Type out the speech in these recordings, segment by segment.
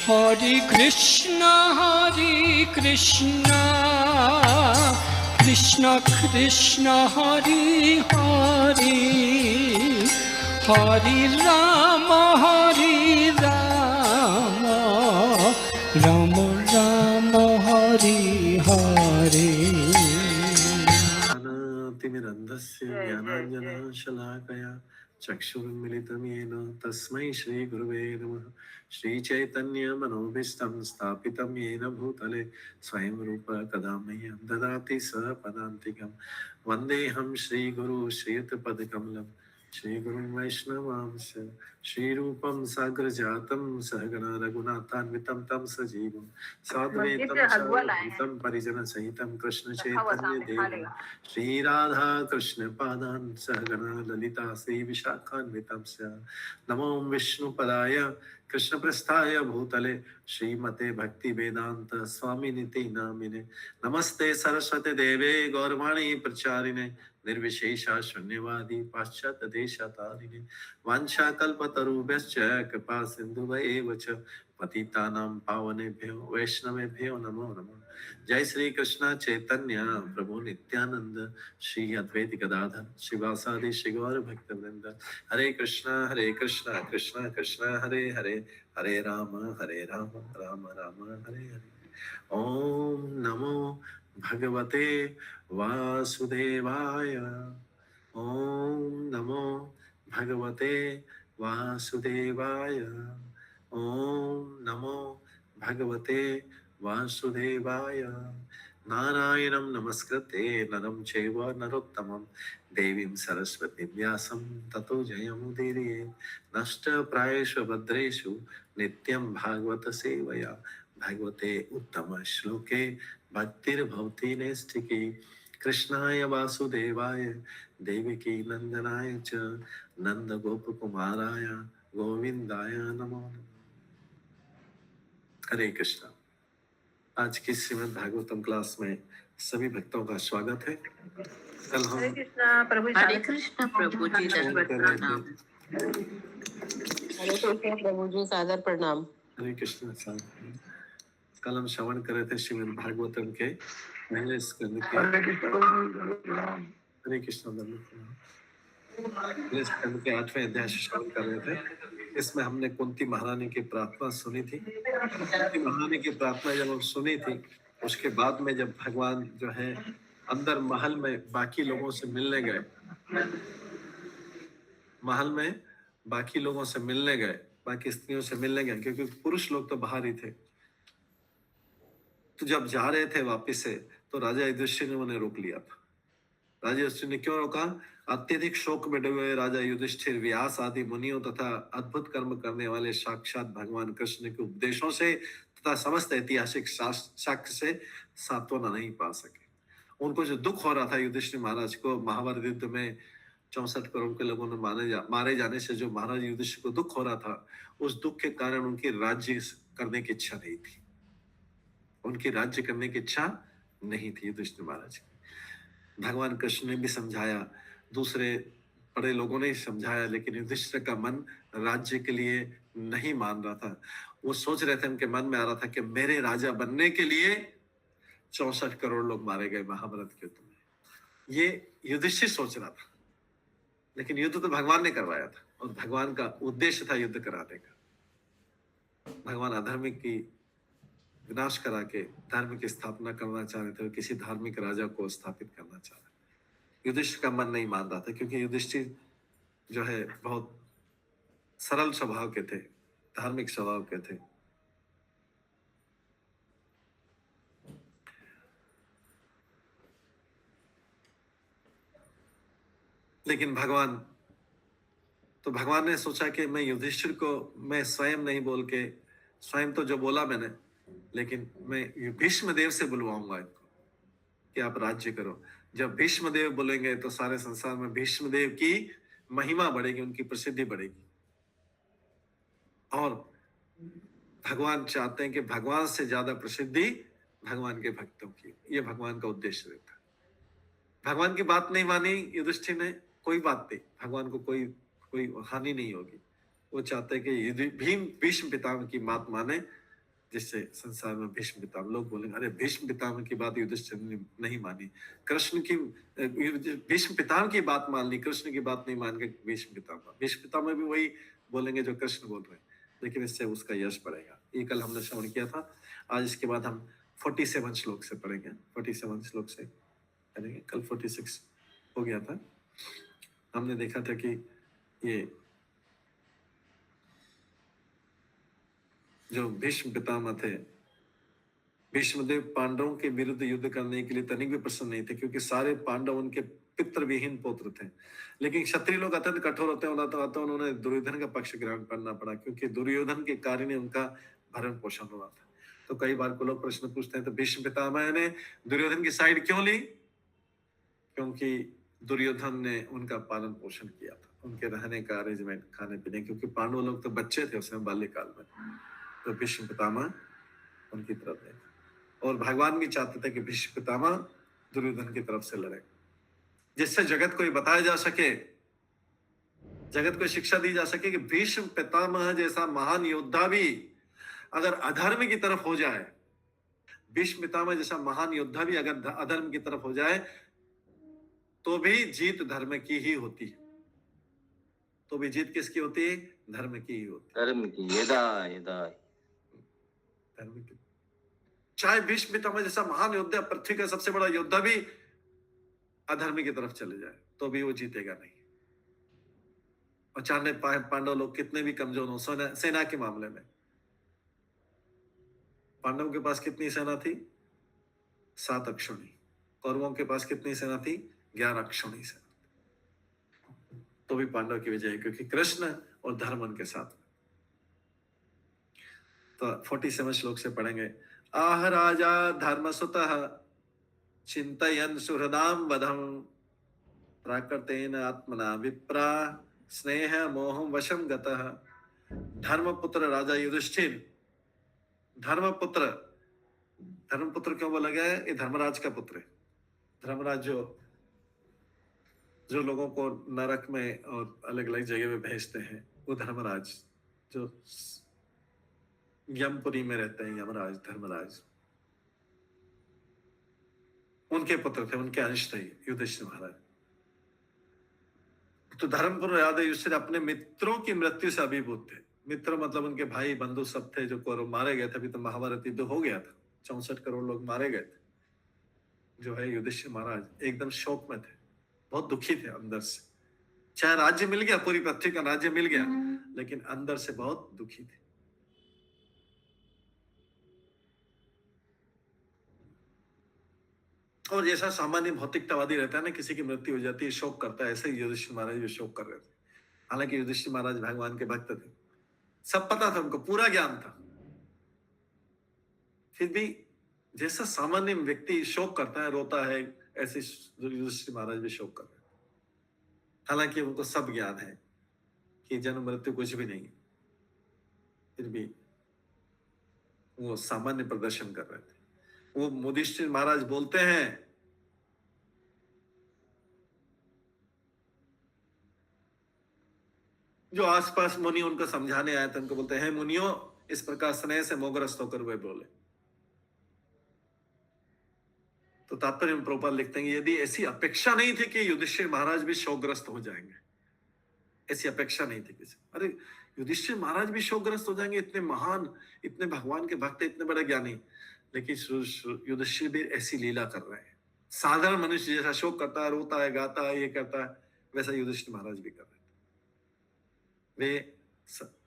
Hare Krishna Krishna Krishna Hare Hare Hare Rama Rama Rama Hare Hare तिमिरन्धस्य ज्ञानाञ्जनशलाकया चक्षुरुन्मिलितं येन तस्मै श्रीगुरुवे नमः। श्रीचैतन्यमनोभीष्टं स्थापितं येन भूतले स्वयं रूप कदा मह्यं ददाति स पदान्तिकं। वन्देऽहं श्रीगुरु श्रीयुतपदकमलं श्रीगुरुं वैष्णवांश श्रीरूपं साग्रजातं सहगण रघुनाथान्वितं तं सजीवं साद्वैतं साद्वैतं परिजनसहितं कृष्ण चैतन्य देवं श्री राधा कृष्ण पादान् सहगण ललिता श्री विशाखान्वितं च नमो विष्णुपदाय कृष्ण प्रस्थाय भूतले श्रीमते भक्ति वेदांत स्वामिनिति नामिने नमस्ते सरस्वती देवे गौरवाणी प्रचारिणे निर्विशेषा शून्यवादी पाश्चात्य देशतारिणे वाञ्छाकल्पतरुभ्यश्च कृपा सिन्धुभ्येव च पतितानां पावनेभ्यो वैष्णवेभ्यो नमो नमः। जय श्री कृष्ण चैतन्य प्रभु नित्यानंद श्री अद्वैत गदाधर शिवासादि शिगौर भक्त वृंद हरे कृष्णा कृष्ण कृष्ण हरे हरे हरे राम राम राम हरे हरे। ओम नमो भगवते वासुदेवाय। ओम नमो भगवते वासुदेवाय। ओम नमो भगवते वासुदेवाय। नारायणं नमस्कृते नरं चैव नरोत्तमं देवीं सरस्वतीं व्यासं ततो जयमुदीरये। नष्टप्रायेषु भद्रेषु नित्यं भागवत सेवया भागवते उत्तम श्लोके भक्तिर्भवति नैष्ठिकी। कृष्णाय वासुदेवाय देवकी नंदनाय च नंद गोपकुमाराय गोविंदाय नमो नमः। हरे कृष्णा। आज की श्रीमद् भागवतम क्लास में सभी भक्तों का स्वागत है। कल हम हरे कृष्णा प्रभु जी सादर प्रणाम। हरे कृष्णा प्रभु जी सादर प्रणाम। हरे कृष्ण। कल हम श्रवण कर रहे थे श्रीमद् भागवतम के पहले स्कंद के। हरे कृष्ण स्कंद के 8वें अध्याय से श्रवण कर रहे थे। इसमें हमने कुंती महारानी की प्रार्थना सुनी थी। कुंती महारानी की प्रार्थना जब हम सुनी थी उसके बाद में जब भगवान जो है अंदर महल में बाकी लोगों से मिलने गए, महल में बाकी लोगों से मिलने गए, बाकी स्त्रियों से मिलने गए, क्योंकि पुरुष लोग तो बाहर ही थे। तो जब जा रहे थे वापिस से तो राजा युधिष्ठिर ने उन्हें रोक लिया था। राजा युधिष्ठिर ने क्यों रोका? अत्यधिक शोक में डूबे हुए राजा युधिष्ठिर व्यास आदि मुनियों तथा अद्भुत कर्म करने वाले साक्षात भगवान कृष्ण के उपदेशों से तथा समस्त ऐतिहासिक साक्ष्य से सांत्वना नहीं पा सके। उनको जो दुख हो रहा था युधिष्ठिर महाराज को, महाभारत युद्ध में 64 करोड़ के लोगों ने मारे जाने से जो महाराज युधिष्ठिर को दुख हो रहा था, उस दुख के कारण उनकी राज्य करने की इच्छा नहीं थी। उनकी राज्य करने की इच्छा नहीं थी युधिष्ठिर महाराज की। भगवान कृष्ण ने भी समझाया, दूसरे बड़े लोगों ने समझाया, लेकिन युधिष्ठिर का मन राज्य के लिए नहीं मान रहा था। वो सोच रहे थे, उनके मन में आ रहा था कि मेरे राजा बनने के लिए 64 करोड़ लोग मारे गए महाभारत के युद्ध में। ये युधिष्ठिर सोच रहा था, लेकिन युद्ध तो भगवान ने करवाया था और भगवान का उद्देश्य था युद्ध कराने का। भगवान अधर्मिक की विनाश करा के धर्म की स्थापना करना चाह रहे थे, किसी धार्मिक राजा को स्थापित करना चाह रहे थे। युधिष्ठिर का मन नहीं मान रहा था, क्योंकि युधिष्ठिर जो है बहुत सरल स्वभाव के थे, धार्मिक स्वभाव के थे। लेकिन भगवान ने सोचा कि मैं युधिष्ठिर को मैं स्वयं नहीं बोल के, स्वयं तो जो बोला मैंने, लेकिन मैं भीष्म देव से बुलवाऊंगा इनको कि आप राज्य करो। जब भीष्म देव बोलेंगे तो सारे संसार में भीष्म देव की महिमा बढ़ेगी, उनकी प्रसिद्धि बढ़ेगी। और भगवान चाहते हैं कि भगवान से ज्यादा प्रसिद्धि भगवान के भक्तों की। ये भगवान का उद्देश्य रहता है। भगवान की बात नहीं मानी युधिष्ठिर ने, कोई बात नहीं, भगवान को कोई हानि नहीं होगी। वो चाहते हैं कि भीष्म पितामह की बात माने जिससे संसार में भीष्म पितामह, लोग बोलेंगे अरे भीष्म पितामह की बात युधिष्ठिर ने नहीं मानी, कृष्ण की भीष्म पितामह की बात मान ली, कृष्ण की बात नहीं मान के भीष्म पितामह भी वही बोलेंगे जो कृष्ण बोल रहे हैं, लेकिन इससे उसका यश बढ़ेगा। ये कल हमने श्रवण किया था। आज इसके बाद हम 47 श्लोक से पढ़ेंगे, 47 श्लोक से पढ़ेंगे। कल 46 हो गया था। हमने देखा था कि ये जो भीष्म पितामह थे, भीष्मदेव पांडवों के विरुद्ध युद्ध करने के लिए तनिक भी प्रसन्न नहीं थे, क्योंकि सारे पांडव उनके पितृविहीन पुत्र थे। लेकिन क्षत्रिय लोग अत्यंत कठोर होते हैं, तो उन्होंने दुर्योधन का पक्ष ग्रहण करना पड़ा, क्योंकि दुर्योधन के कारण ही उनका भरण पोषण हुआ था। तो कई बार को लोग प्रश्न पूछते हैं तो भीष्म पितामह ने दुर्योधन की साइड क्यों ली? क्योंकि दुर्योधन ने उनका पालन पोषण किया था, उनके रहने का अरेंजमेंट, खाने पीने, क्योंकि पांडव लोग तो बच्चे थे उस समय बाल्यकाल में, तो भीष्म पितामह उनकी तरफ थे। और भगवान भी चाहते थे कि भीष्म पितामह दुर्योधन की तरफ से लड़े, जिससे जगत को ये बताया जा सके, जगत को शिक्षा दी जा सके कि भीष्म पितामह जैसा महान योद्धा भी अगर अधर्म की तरफ हो जाए, भीष्म पितामह जैसा महान योद्धा भी अगर अधर्म की तरफ हो जाए तो भी जीत धर्म की ही होती है। तो भी जीत किसकी होती है? धर्म की ही होती है। धर्म की, यदा यदा धर्म की। चाहे भीष्म पितामह जैसा महान योद्धा, पृथ्वी का सबसे बड़ा योद्धा भी अधर्म की तरफ चले जाए तो भी वो जीतेगा नहीं। और चाहे पांडव लोग कितने भी कमजोर हो, सेना के मामले में पांडवों के पास कितनी सेना थी? 7 अक्षौणी। कौरवों के पास कितनी सेना थी? 11 अक्षौणी सेना। तो भी पांडव की विजय, क्योंकि कृष्ण और धर्म उनके साथ। तो 47 श्लोक से पढ़ेंगे। आह राजा धर्मसुतः चिंतयन् सुहृदाम वधम प्राकृतेन आत्मना विप्रा स्नेह मोहं वशं गतः। धर्मपुत्र राजा युधिष्ठिर, धर्मपुत्र, धर्मपुत्र क्यों बोला गया है? ये धर्मराज का पुत्र है। धर्मराज जो लोगों को नरक में और अलग अलग जगह में भेजते हैं, वो धर्मराज, जो यमपुरी में रहते हैं, यमराज, धर्मराज, उनके पुत्र थे, उनके अंश थे युधिष्ठिर महाराज। तो धर्मपुत्र राजा युधिष्ठिर अपने मित्रों की मृत्यु से अभिभूत थे। मित्र मतलब उनके भाई बंधु सब थे जो कौरव मारे गए थे। अभी तो महाभारत युद्ध हो गया था, 64 करोड़ लोग मारे गए थे। जो है युधिष्ठिर महाराज एकदम शोक में थे, बहुत दुखी थे अंदर से। चाहे राज्य मिल गया, पूरी पृथ्वी का राज्य मिल गया, लेकिन अंदर से बहुत दुखी थे। और जैसा सामान्य भौतिकतावादी रहता है ना, किसी की मृत्यु हो जाती है शोक करता है, ऐसे ही युधिष्ठिर महाराज भी शोक कर रहे थे। हालांकि युधिष्ठिर महाराज भगवान के भक्त थे, सब पता था उनको, पूरा ज्ञान था, फिर भी जैसा सामान्य व्यक्ति शोक करता है, रोता है, ऐसे युधिष्ठिर महाराज भी शोक कर रहे थे। हालांकि उनको सब ज्ञान है कि जन्म मृत्यु कुछ भी नहीं, फिर भी वो सामान्य प्रदर्शन कर रहे थे। वो युधिष्ठिर महाराज बोलते हैं, जो आसपास मुनि उनको समझाने आए थे, उनको बोलते हैं मुनियों, इस प्रकार स्नेह से मोहग्रस्त होकर वे बोले। तो तात्पर्य में प्रभुपाद लिखते हैं, यदि ऐसी अपेक्षा नहीं थी कि युधिष्ठिर महाराज भी शोकग्रस्त हो जाएंगे, ऐसी अपेक्षा नहीं थी किसी। अरे युधिष्ठिर महाराज भी शोकग्रस्त हो जाएंगे, इतने महान, इतने भगवान के भक्त, इतने बड़े ज्ञानी, लेकिन युधिष्ठिर भी ऐसी लीला कर रहे हैं। साधारण मनुष्य जैसा शोक करता है, रोता है, गाता है, ये करता है, वैसा युधिष्ठिर महाराज भी कर रहे थे। वे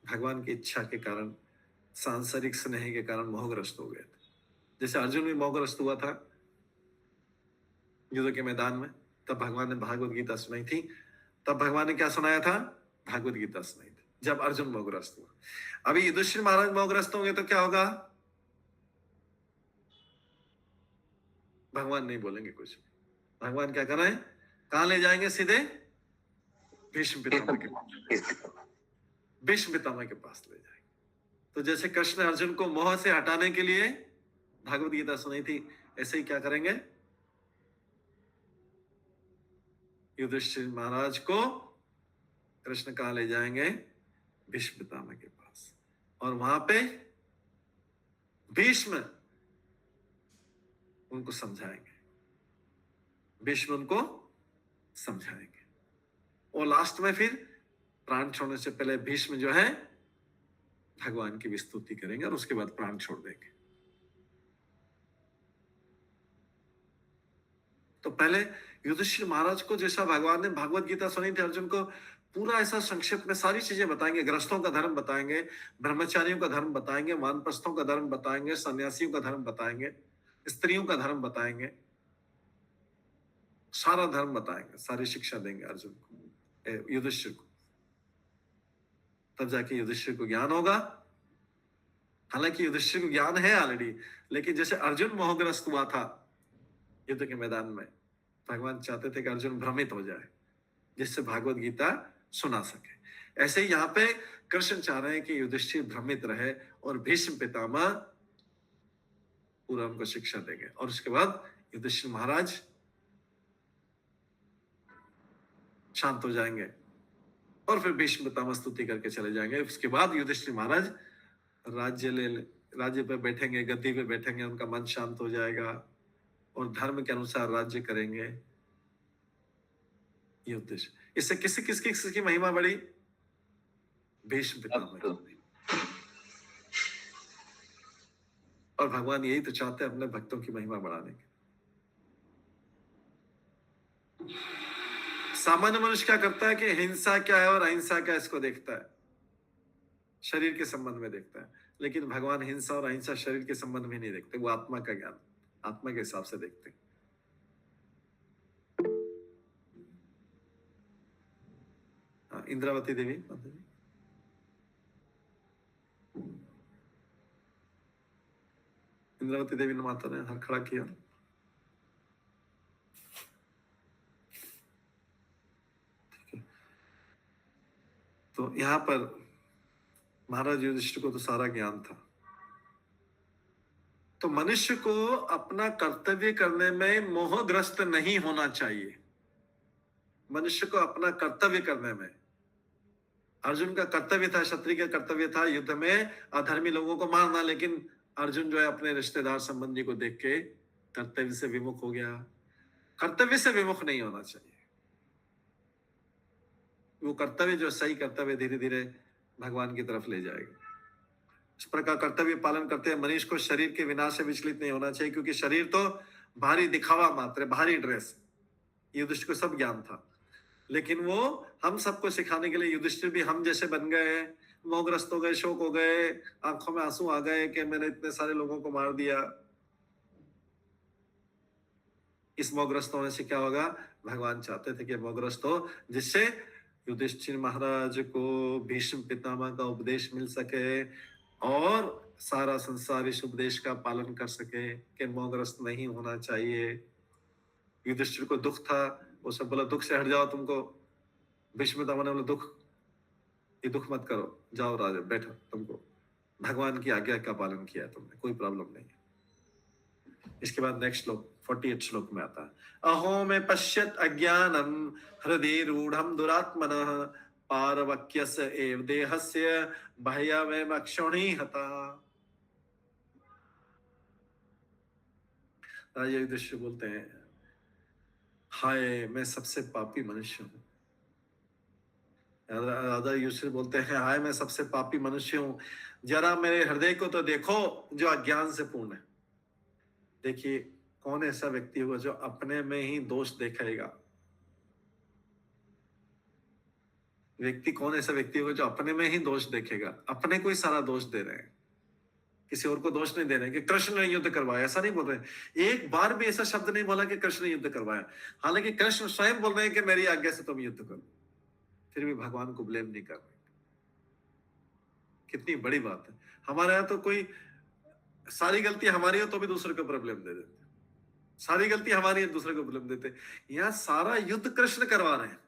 भगवान की इच्छा के कारण, सांसारिक स्नेह के कारण मोहग्रस्त हो गए थे। जैसे अर्जुन भी मोहग्रस्त हुआ था युद्ध के मैदान में, तब भगवान ने भागवत गीता सुनाई थी। तब भगवान ने क्या सुनाया था? भागवत गीता सुनाई थी, जब अर्जुन मोहग्रस्त हुआ। अभी युधिष्ठिर महाराज मोहग्रस्त होंगे तो क्या होगा? भगवान नहीं बोलेंगे कुछ। भगवान क्या कर रहे हैं? कहां ले जाएंगे? सीधे भीष्म पितामह के पास, भीष्म पितामह के पास ले जाएंगे। तो जैसे कृष्ण अर्जुन को मोह से हटाने के लिए भागवत गीता सुनाई थी, ऐसे ही क्या करेंगे? युधिष्ठिर महाराज को कृष्ण कहां ले जाएंगे? भीष्म पितामह के पास। और वहां पे भीष्म उनको समझाएंगे, भीष्म उनको समझाएंगे। और लास्ट में फिर प्राण छोड़ने से पहले भीष्म जो है भगवान की भी स्तुति करेंगे और उसके बाद प्राण छोड़ देंगे। तो पहले युधिष्ठिर महाराज को जैसा भगवान ने भागवत गीता सुनी थी, अर्जुन को पूरा ऐसा संक्षिप्त में सारी चीजें बताएंगे, गृहस्थों का धर्म बताएंगे, ब्रह्मचारियों का धर्म बताएंगे, वानप्रस्थों का धर्म बताएंगे, सन्यासियों का धर्म बताएंगे, स्त्रियों का धर्म बताएंगे, सारा धर्म बताएंगे, सारी शिक्षा देंगे अर्जुन को, युधिष्ठिर को। तब जाके युधिष्ठिर को ज्ञान होगा। हालांकि युधिष्ठिर को ज्ञान है ऑलरेडी, लेकिन जैसे अर्जुन मोहग्रस्त हुआ था युद्ध के मैदान में, भगवान चाहते थे कि अर्जुन भ्रमित हो जाए जिससे भागवत गीता सुना सके। ऐसे ही यहाँ पे कृष्ण चाह रहे हैं कि युधिष्ठिर भ्रमित रहे और भीष्म पितामह पूरा उनको शिक्षा देंगे। और उसके बाद युधिष्ठिर महाराज शांत हो जाएंगे और फिर भीष्म पितामह स्तुति करके चले जाएंगे। उसके बाद युधिष्ठिर महाराज राज्य पे बैठेंगे, गद्दी पे बैठेंगे, उनका मन शांत हो जाएगा और धर्म के अनुसार राज्य करेंगे। ये उद्देश्य। इससे किसकी महिमा बढ़ी? भीष्म पितामह। और भगवान यही तो चाहते हैं अपने भक्तों की महिमा बढ़ाने की। सामान्य मनुष्य क्या करता है कि हिंसा क्या है और अहिंसा क्या है इसको देखता है, शरीर के संबंध में देखता है। लेकिन भगवान हिंसा और अहिंसा शरीर के संबंध में नहीं देखते, वो आत्मा का ज्ञान, आत्मा के हिसाब से देखते हैं। इंद्रावती देवी, इंद्रावती देवी ने माता ने हाथ खड़ा किया। ठीक है, तो यहां पर महाराज युधिष्ठिर को तो सारा ज्ञान था। तो मनुष्य को अपना कर्तव्य करने में मोहग्रस्त नहीं होना चाहिए। मनुष्य को अपना कर्तव्य करने में, अर्जुन का कर्तव्य था, क्षत्रिय का कर्तव्य था युद्ध में अधर्मी लोगों को मारना, लेकिन अर्जुन जो है अपने रिश्तेदार संबंधी को देख के कर्तव्य से विमुख हो गया। कर्तव्य से विमुख नहीं होना चाहिए। वो कर्तव्य जो सही कर्तव्य धीरे धीरे भगवान की तरफ ले जाएगा। इस प्रकार कर्तव्य पालन करते हैं मनुष्य को शरीर के विनाश से विचलित नहीं होना चाहिए, क्योंकि शरीर तो भारी दिखावा मात्र है, भारी ड्रेस। युधिष्ठिर को सब ज्ञान था, लेकिन वो हम सबको सिखाने के लिए, युधिष्ठिर भी हम जैसे बन गए, मोहग्रस्त हो गए, शोक हो गए, आंखों में आंसू आ गए कि मैंने इतने सारे लोगों को मार दिया। इस मोहग्रस्त होने से क्या होगा? भगवान चाहते थे कि मोहग्रस्त हो, जिससे युधिष्ठिर महाराज को भीष्म पितामह का उपदेश मिल सके और सारा संसार इस उपदेश का पालन कर सके कि मोहग्रस्त नहीं होना चाहिए। युधिष्ठिर को दुख था, वो सब बोला दुख से हट जाओ तुमको। भीष्म पितामह ने बोला दुख, ये दुख मत करो, जाओ राजा बैठो, तुमको भगवान की आज्ञा का पालन किया है तुमने, कोई प्रॉब्लम नहीं है। इसके बाद नेक्स्ट श्लोक 48 श्लोक में आता है, अहो में पश्यत अज्ञानम हृदय रूढ़म दुरात्मनः पारवक्यस्य एव देहस्य बाह्यमेव अक्षोणी हता। राजा युधिष्ठिर बोलते हैं, हाय मैं सबसे पापी मनुष्य हूं। राजा युधिष्ठिर बोलते हैं, हाय मैं सबसे पापी मनुष्य हूं, जरा मेरे हृदय को तो देखो जो अज्ञान से पूर्ण है। देखिए कौन ऐसा व्यक्ति होगा जो अपने में ही दोष देखेगा? व्यक्ति कौन ऐसा व्यक्ति होगा जो अपने में ही दोष देखेगा? अपने को ही सारा दोष दे रहे हैं, किसी और को दोष नहीं दे रहे हैं कि कृष्ण ने युद्ध करवाया, ऐसा नहीं बोल रहे। एक बार भी ऐसा शब्द नहीं बोला कि कृष्ण ने युद्ध करवाया, हालांकि कृष्ण स्वयं बोल रहे हैं कि मेरी आज्ञा से तुम युद्ध करो, फिर भी भगवान को ब्लेम नहीं कर रहे। कितनी बड़ी बात है। हमारे यहाँ तो कोई सारी गलती हमारी हो तो भी दूसरे को प्रॉब्लम दे देते, सारी गलती हमारी है दूसरे को प्रॉब्लम देते। यहाँ सारा युद्ध कृष्ण करवा रहे हैं,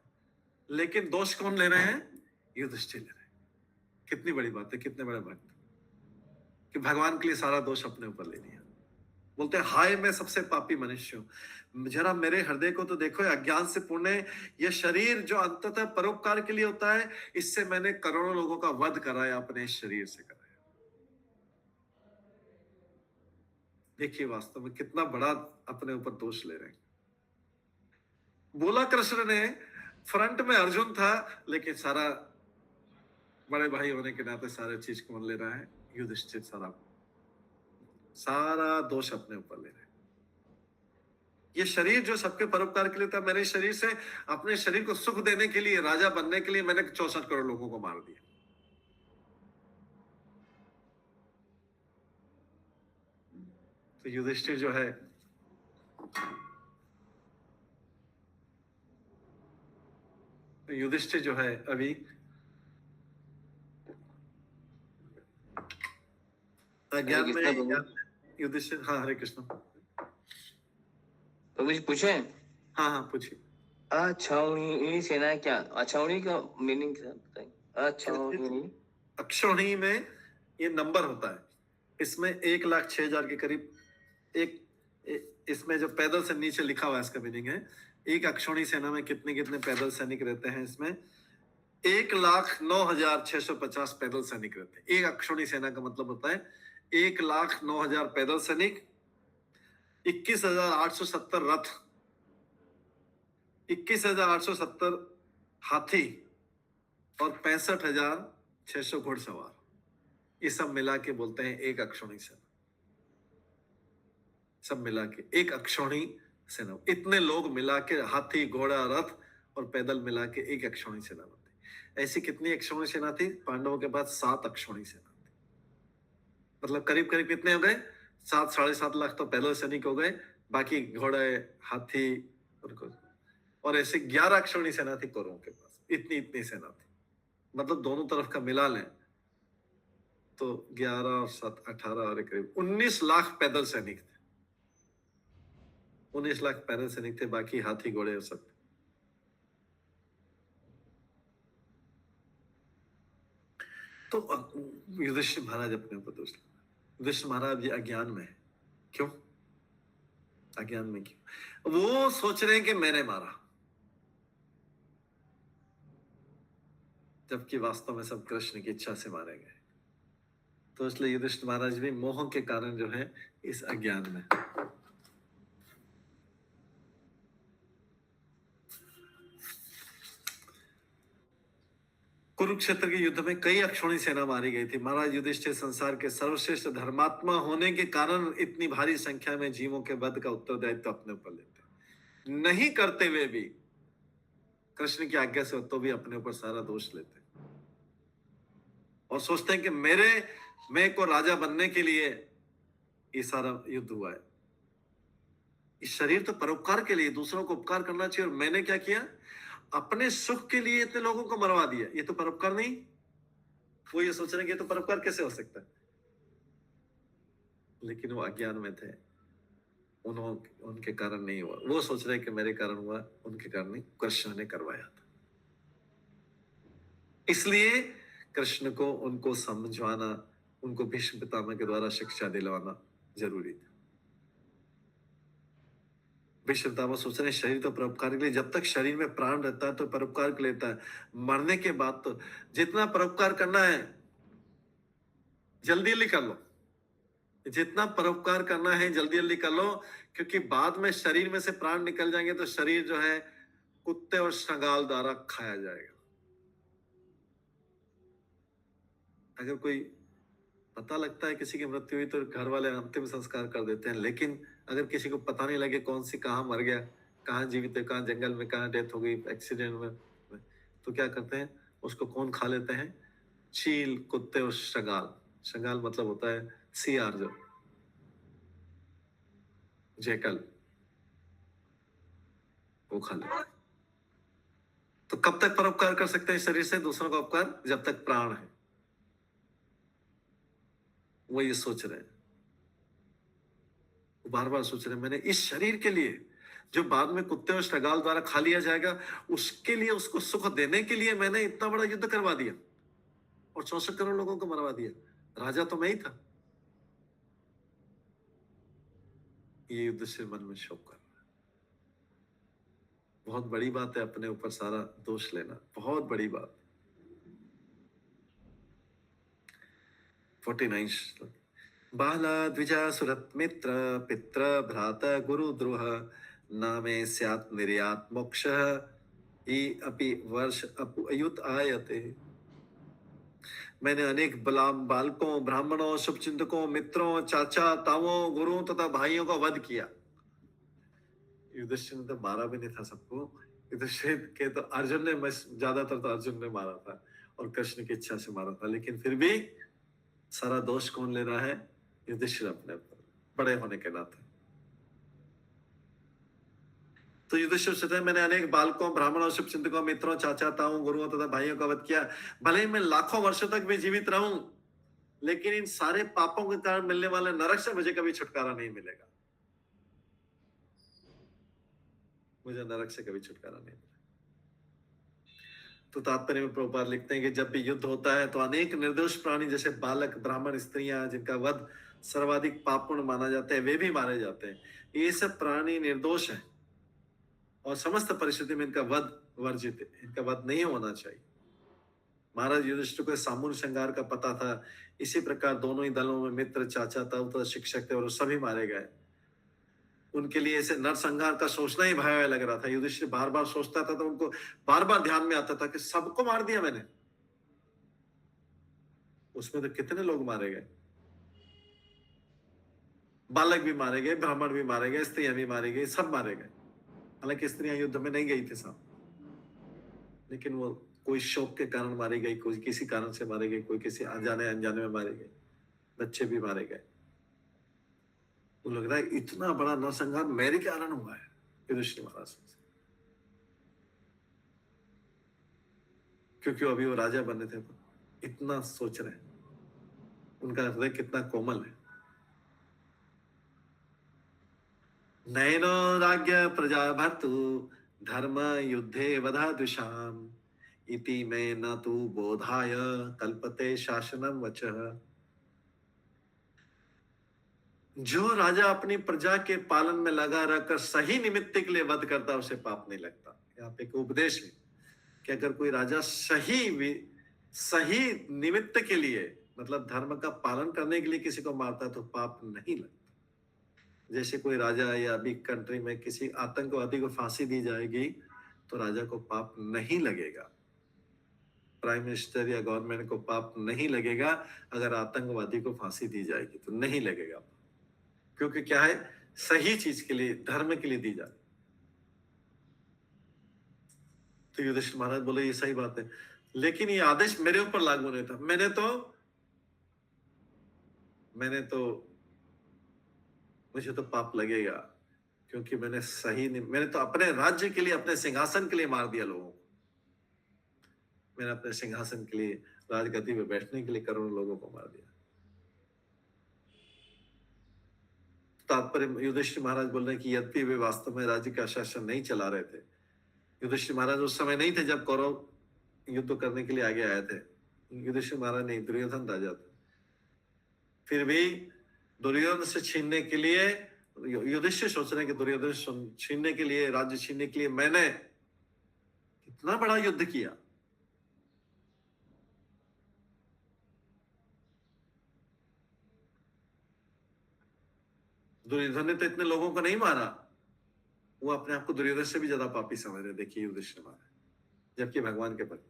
लेकिन दोष कौन ले रहे हैं? युधिष्ठिर ले रहे हैं। कितनी बड़ी बात है, कितने बड़े भक्त कि भगवान के लिए सारा दोष अपने ऊपर ले लिया। बोलते हैं, हाय मैं सबसे पापी मनुष्य हूं, जरा मेरे हृदय को तो देखो, अज्ञान से पूर्ण है। यह शरीर जो अंततः परोपकार के लिए होता है, इससे मैंने करोड़ों लोगों का वध कराया, अपने शरीर से कराया। देखिए वास्तव में कितना बड़ा अपने ऊपर दोष ले रहे हैं। बोला कृष्ण ने, फ्रंट में अर्जुन था, लेकिन सारा बड़े भाई होने के नाते सारे चीज कौन ले रहा है? युधिष्ठिर सारा दोष अपने ऊपर ले रहे हैं। ये शरीर जो सबके परोपकार के लिए था, मेरे शरीर से, अपने शरीर को सुख देने के लिए, राजा बनने के लिए मैंने 64 करोड़ लोगों को मार दिया। तो युधिष्ठिर जो है, अभी अज्ञान में युधिष्ठिर। हाँ, हरे कृष्ण। तो कुछ पूछे? हाँ हाँ, पूछिए। अक्षौहिणी सेना क्या? अक्षौहिणी का मीनिंग क्या बताइए? अक्षौहिणी, अक्षौहिणी में ये नंबर होता है। इसमें 1,06,000 के करीब इसमें जो पैदल से नीचे लिखा हुआ है, इसका मीनिंग है एक अक्षौहिणी सेना में कितने कितने पैदल सैनिक रहते हैं। इसमें 1,09,650 पैदल सैनिक रहते हैं। एक अक्षौहिणी सेना का मतलब होता है 1,09,000 पैदल सैनिक, 21,870 रथ, 21,870 हाथी और 65,600 घुड़सवार। ये सब मिला के बोलते हैं एक अक्षौहिणी सेना। सब मिला के एक अक्षौहिणी सेना। इतने लोग मिला के, हाथी, घोड़ा, रथ और पैदल मिला के एक अक्षौहिणी सेना बनती। ऐसी कितनी अक्षौहिणी सेना थी? पांडवों के बाद 7 अक्षौहिणी सेना थी। मतलब करीब करीब कितने हो गए? 7, 7.5 लाख तो पैदल सैनिक हो गए, बाकी घोड़े, हाथी और ऐसे 11 अक्षौहिणी सेना थी कौरवों के पास। इतनी सेना थी। मतलब दोनों तरफ का मिला लें तो 11 और 7, 18 और करीब 19 लाख पैदल सैनिक थे। 19 लाख पैदल सैनिक थे, बाकी हाथी, घोड़े और सब। तो युधिष्ठिर महाराज अपने ऊपर दोष। युधिष्ठिर महाराज ये अज्ञान में है। क्यों अज्ञान में? क्यों? वो सोच रहे हैं कि मैंने मारा, जबकि वास्तव में सब कृष्ण की इच्छा से मारे गए। तो इसलिए युधिष्ठिर महाराज भी मोह के कारण जो है इस अज्ञान में। कुरुक्षेत्र के युद्ध में कई अक्षौहिणी सेना मारी गई थी। महाराज युधिष्ठिर संसार के सर्वश्रेष्ठ धर्मात्मा होने के कारण इतनी भारी संख्या में जीवों के वध का उत्तरदायित्व अपने ऊपर लेते, नहीं करते हुए भी कृष्ण की आज्ञा से तो भी अपने ऊपर सारा दोष लेते और सोचते हैं कि मेरे को राजा बनने के लिए ये सारा युद्ध हुआ है। इस शरीर तो परोपकार के लिए, दूसरों को उपकार करना चाहिए, और मैंने क्या किया? अपने सुख के लिए इतने लोगों को मरवा दिया। ये तो परोपकार नहीं। वो ये सोच रहे हैं कि ये तो परोपकार कैसे हो सकता है? लेकिन वो अज्ञान में थे। उनके कारण नहीं हुआ। वो सोच रहे हैं कि मेरे कारण हुआ, उनके कारण नहीं, कृष्ण ने करवाया था। इसलिए कृष्ण को उनको समझवाना, उनको भीष्म पितामह के द्वारा शिक्षा दिलवाना जरूरी था। भीष्म पितामह सोच रहे हैं शरीर तो परोपकार के लिए, जब तक शरीर में प्राण रहता है तो परोपकार के लेता है, मरने के बाद तो जितना परोपकार करना है जल्दी जल्दी कर लो, जितना परोपकार करना है जल्दी जल्दी कर लो, क्योंकि बाद में शरीर में से प्राण निकल जाएंगे तो शरीर जो है कुत्ते और श्रृंगाल द्वारा खाया जाएगा। अगर कोई पता लगता है किसी की मृत्यु हुई तो घर वाले अंतिम संस्कार कर देते हैं, लेकिन अगर किसी को पता नहीं लगे कौन सी कहाँ मर गया, कहाँ जीवित है, कहाँ जंगल में, कहाँ डेथ हो गई एक्सीडेंट में, तो क्या करते हैं? उसको कौन खा लेते हैं? चील, कुत्ते और श्रृंगाल। श्रृंगाल मतलब होता है सियार, जो जैकल, वो खा लेते हैं। तो कब तक परोपकार कर सकते हैं शरीर से दूसरों का उपकार? जब तक प्राण है। वो ये सोच रहे हैं, बार बार सोच रहे हैं मैंने इस शरीर के लिए जो बाद में कुत्ते और श्रृंगाल द्वारा खा लिया जाएगा, उसके लिए, उसको सुख देने के लिए मैंने इतना बड़ा युद्ध करवा दिया और 64 करोड़ लोगों को मरवा दिया। राजा तो मैं ही था। ये युधिष्ठिर मन में शोक कर रहा है। बहुत बड़ी बात है अपने ऊपर सारा दोष लेना, बहुत बड़ी बात। 49 बाला द्विजा सुरत मित्र पित्र भ्रात गुरुद्रोह न मे स्यात् निर्यात मोक्ष हि अपि वर्ष अयुत आयते। मैंने अनेक बालकों ब्राह्मणों शुभचिंतकों मित्रों चाचा ताओं गुरुओं तथा भाइयों का वध किया। युधिष्ठिर ने तो मारा भी नहीं था सबको। युधिष्ठिर के तो अर्जुन ने ज्यादातर तो अर्जुन ने मारा था और कृष्ण की इच्छा से मारा था, लेकिन फिर भी सारा दोष कौन ले रहा है? युधिष्ठिर अपने ऊपर, बड़े होने के नाते। तो युधिष्ठिर सोचते हैं मैंने अनेक बालकों ब्राह्मणों शुभचिंतकों मित्रों चाचा ताओं गुरुओं तथा भाइयों का वध किया। भले ही मैं लाखों वर्षों तक भी जीवित रहूं, लेकिन इन सारे पापों के कारण मिलने वाले नरक से मुझे कभी छुटकारा नहीं मिलेगा। मुझे नरक से कभी छुटकारा नहीं मिलेगा। तो तात्पर्य में प्रभुपाद लिखते हैं कि जब भी युद्ध होता है तो अनेक निर्दोष प्राणी जैसे बालक ब्राह्मण स्त्रियां जिनका वध सर्वाधिक पापपूर्ण माना जाता है वे भी मारे जाते हैं। ये सब प्राणी निर्दोष हैं और समस्त परिस्थिति में इनका वध वर्जित है, इनका वध नहीं होना चाहिए। महाराज युधिष्ठिर को सामूहिक संहार का पता था। इसी प्रकार दोनों ही दलों में मित्र चाचा ताऊ शिक्षक थे और सभी मारे गए। उनके लिए ऐसे नरसंहार का सोचना ही भयावह लग रहा था। युधिष्ठिर बार बार सोचता था तो उनको बार बार ध्यान में आता था कि सबको मार दिया मैंने। उसमें तो कितने लोग मारे गए, बालक भी मारे गए, ब्राह्मण भी मारे गए, स्त्रियां भी मारी गई, सब मारे गए। हालांकि स्त्रियां युद्ध में नहीं गई थी सब, लेकिन वो कोई शौक के कारण मारी गई, कोई किसी कारण से मारी गई, कोई किसी अनजाने अनजाने में मारे गए, बच्चे भी मारे गए। तो लग रहा है इतना बड़ा नरसंहार मेरे कारण हुआ है युधिष्ठिर महाराज से, क्योंकि अभी वो राजा बने थे तो इतना सोच रहे हैं। उनका हृदय कितना कोमल है। नैनो राज्य प्रजा भर्तु धर्म युद्धे वधा दुषाम इति में न तु बोधाय कल्पते शासनम वचः। जो राजा अपनी प्रजा के पालन में लगा रहकर सही निमित्त के लिए वध करता उसे पाप नहीं लगता। यहाँ पे एक उपदेश है कि अगर कोई राजा सही निमित्त के लिए मतलब धर्म का पालन करने के लिए किसी को मारता है तो पाप नहीं लगता। जैसे कोई राजा या अभी कंट्री में किसी आतंकवादी को फांसी दी जाएगी तो राजा को पाप नहीं लगेगा, प्राइम मिनिस्टर या गवर्नमेंट को पाप नहीं लगेगा। अगर आतंकवादी को फांसी दी जाएगी तो नहीं लगेगा, क्योंकि क्या है, सही चीज के लिए धर्म के लिए दी जाती। तो युधिष्ठिर महाराज बोले ये सही बात है, लेकिन ये आदेश मेरे ऊपर लागू नहीं था। मैंने तो मुझे तो पाप लगेगा, क्योंकि मैंने तो अपने राज्य के लिए अपने सिंहासन के लिए मार दिया लोगों को। मैंने अपने सिंहासन के लिए राजगद्दी में बैठने के लिए करोड़ों लोगों को मार दिया। तात्पर्य युधिष्ठिर महाराज बोल रहे हैं कि यद्यपि वे वास्तव में राज्य का शासन नहीं चला रहे थे। युधिष्ठिर महाराज उस समय नहीं थे जब कौरव युद्ध करने के लिए आगे आए थे। युधिष्ठिर महाराज नहीं, दुर्योधन राजा थे। फिर भी दुर्योधन से छीनने के लिए युधिष्ठिर सोच रहे हैं कि दुर्योधन छीनने के लिए, राज्य छीनने के लिए मैंने कितना बड़ा युद्ध किया। दुर्योधन ने तो इतने लोगों को नहीं मारा, वो अपने आप को दुर्योधन से भी ज्यादा पापी समझ रहे। देखिए युधिष्ठिर महाराज, जबकि भगवान के भक्त।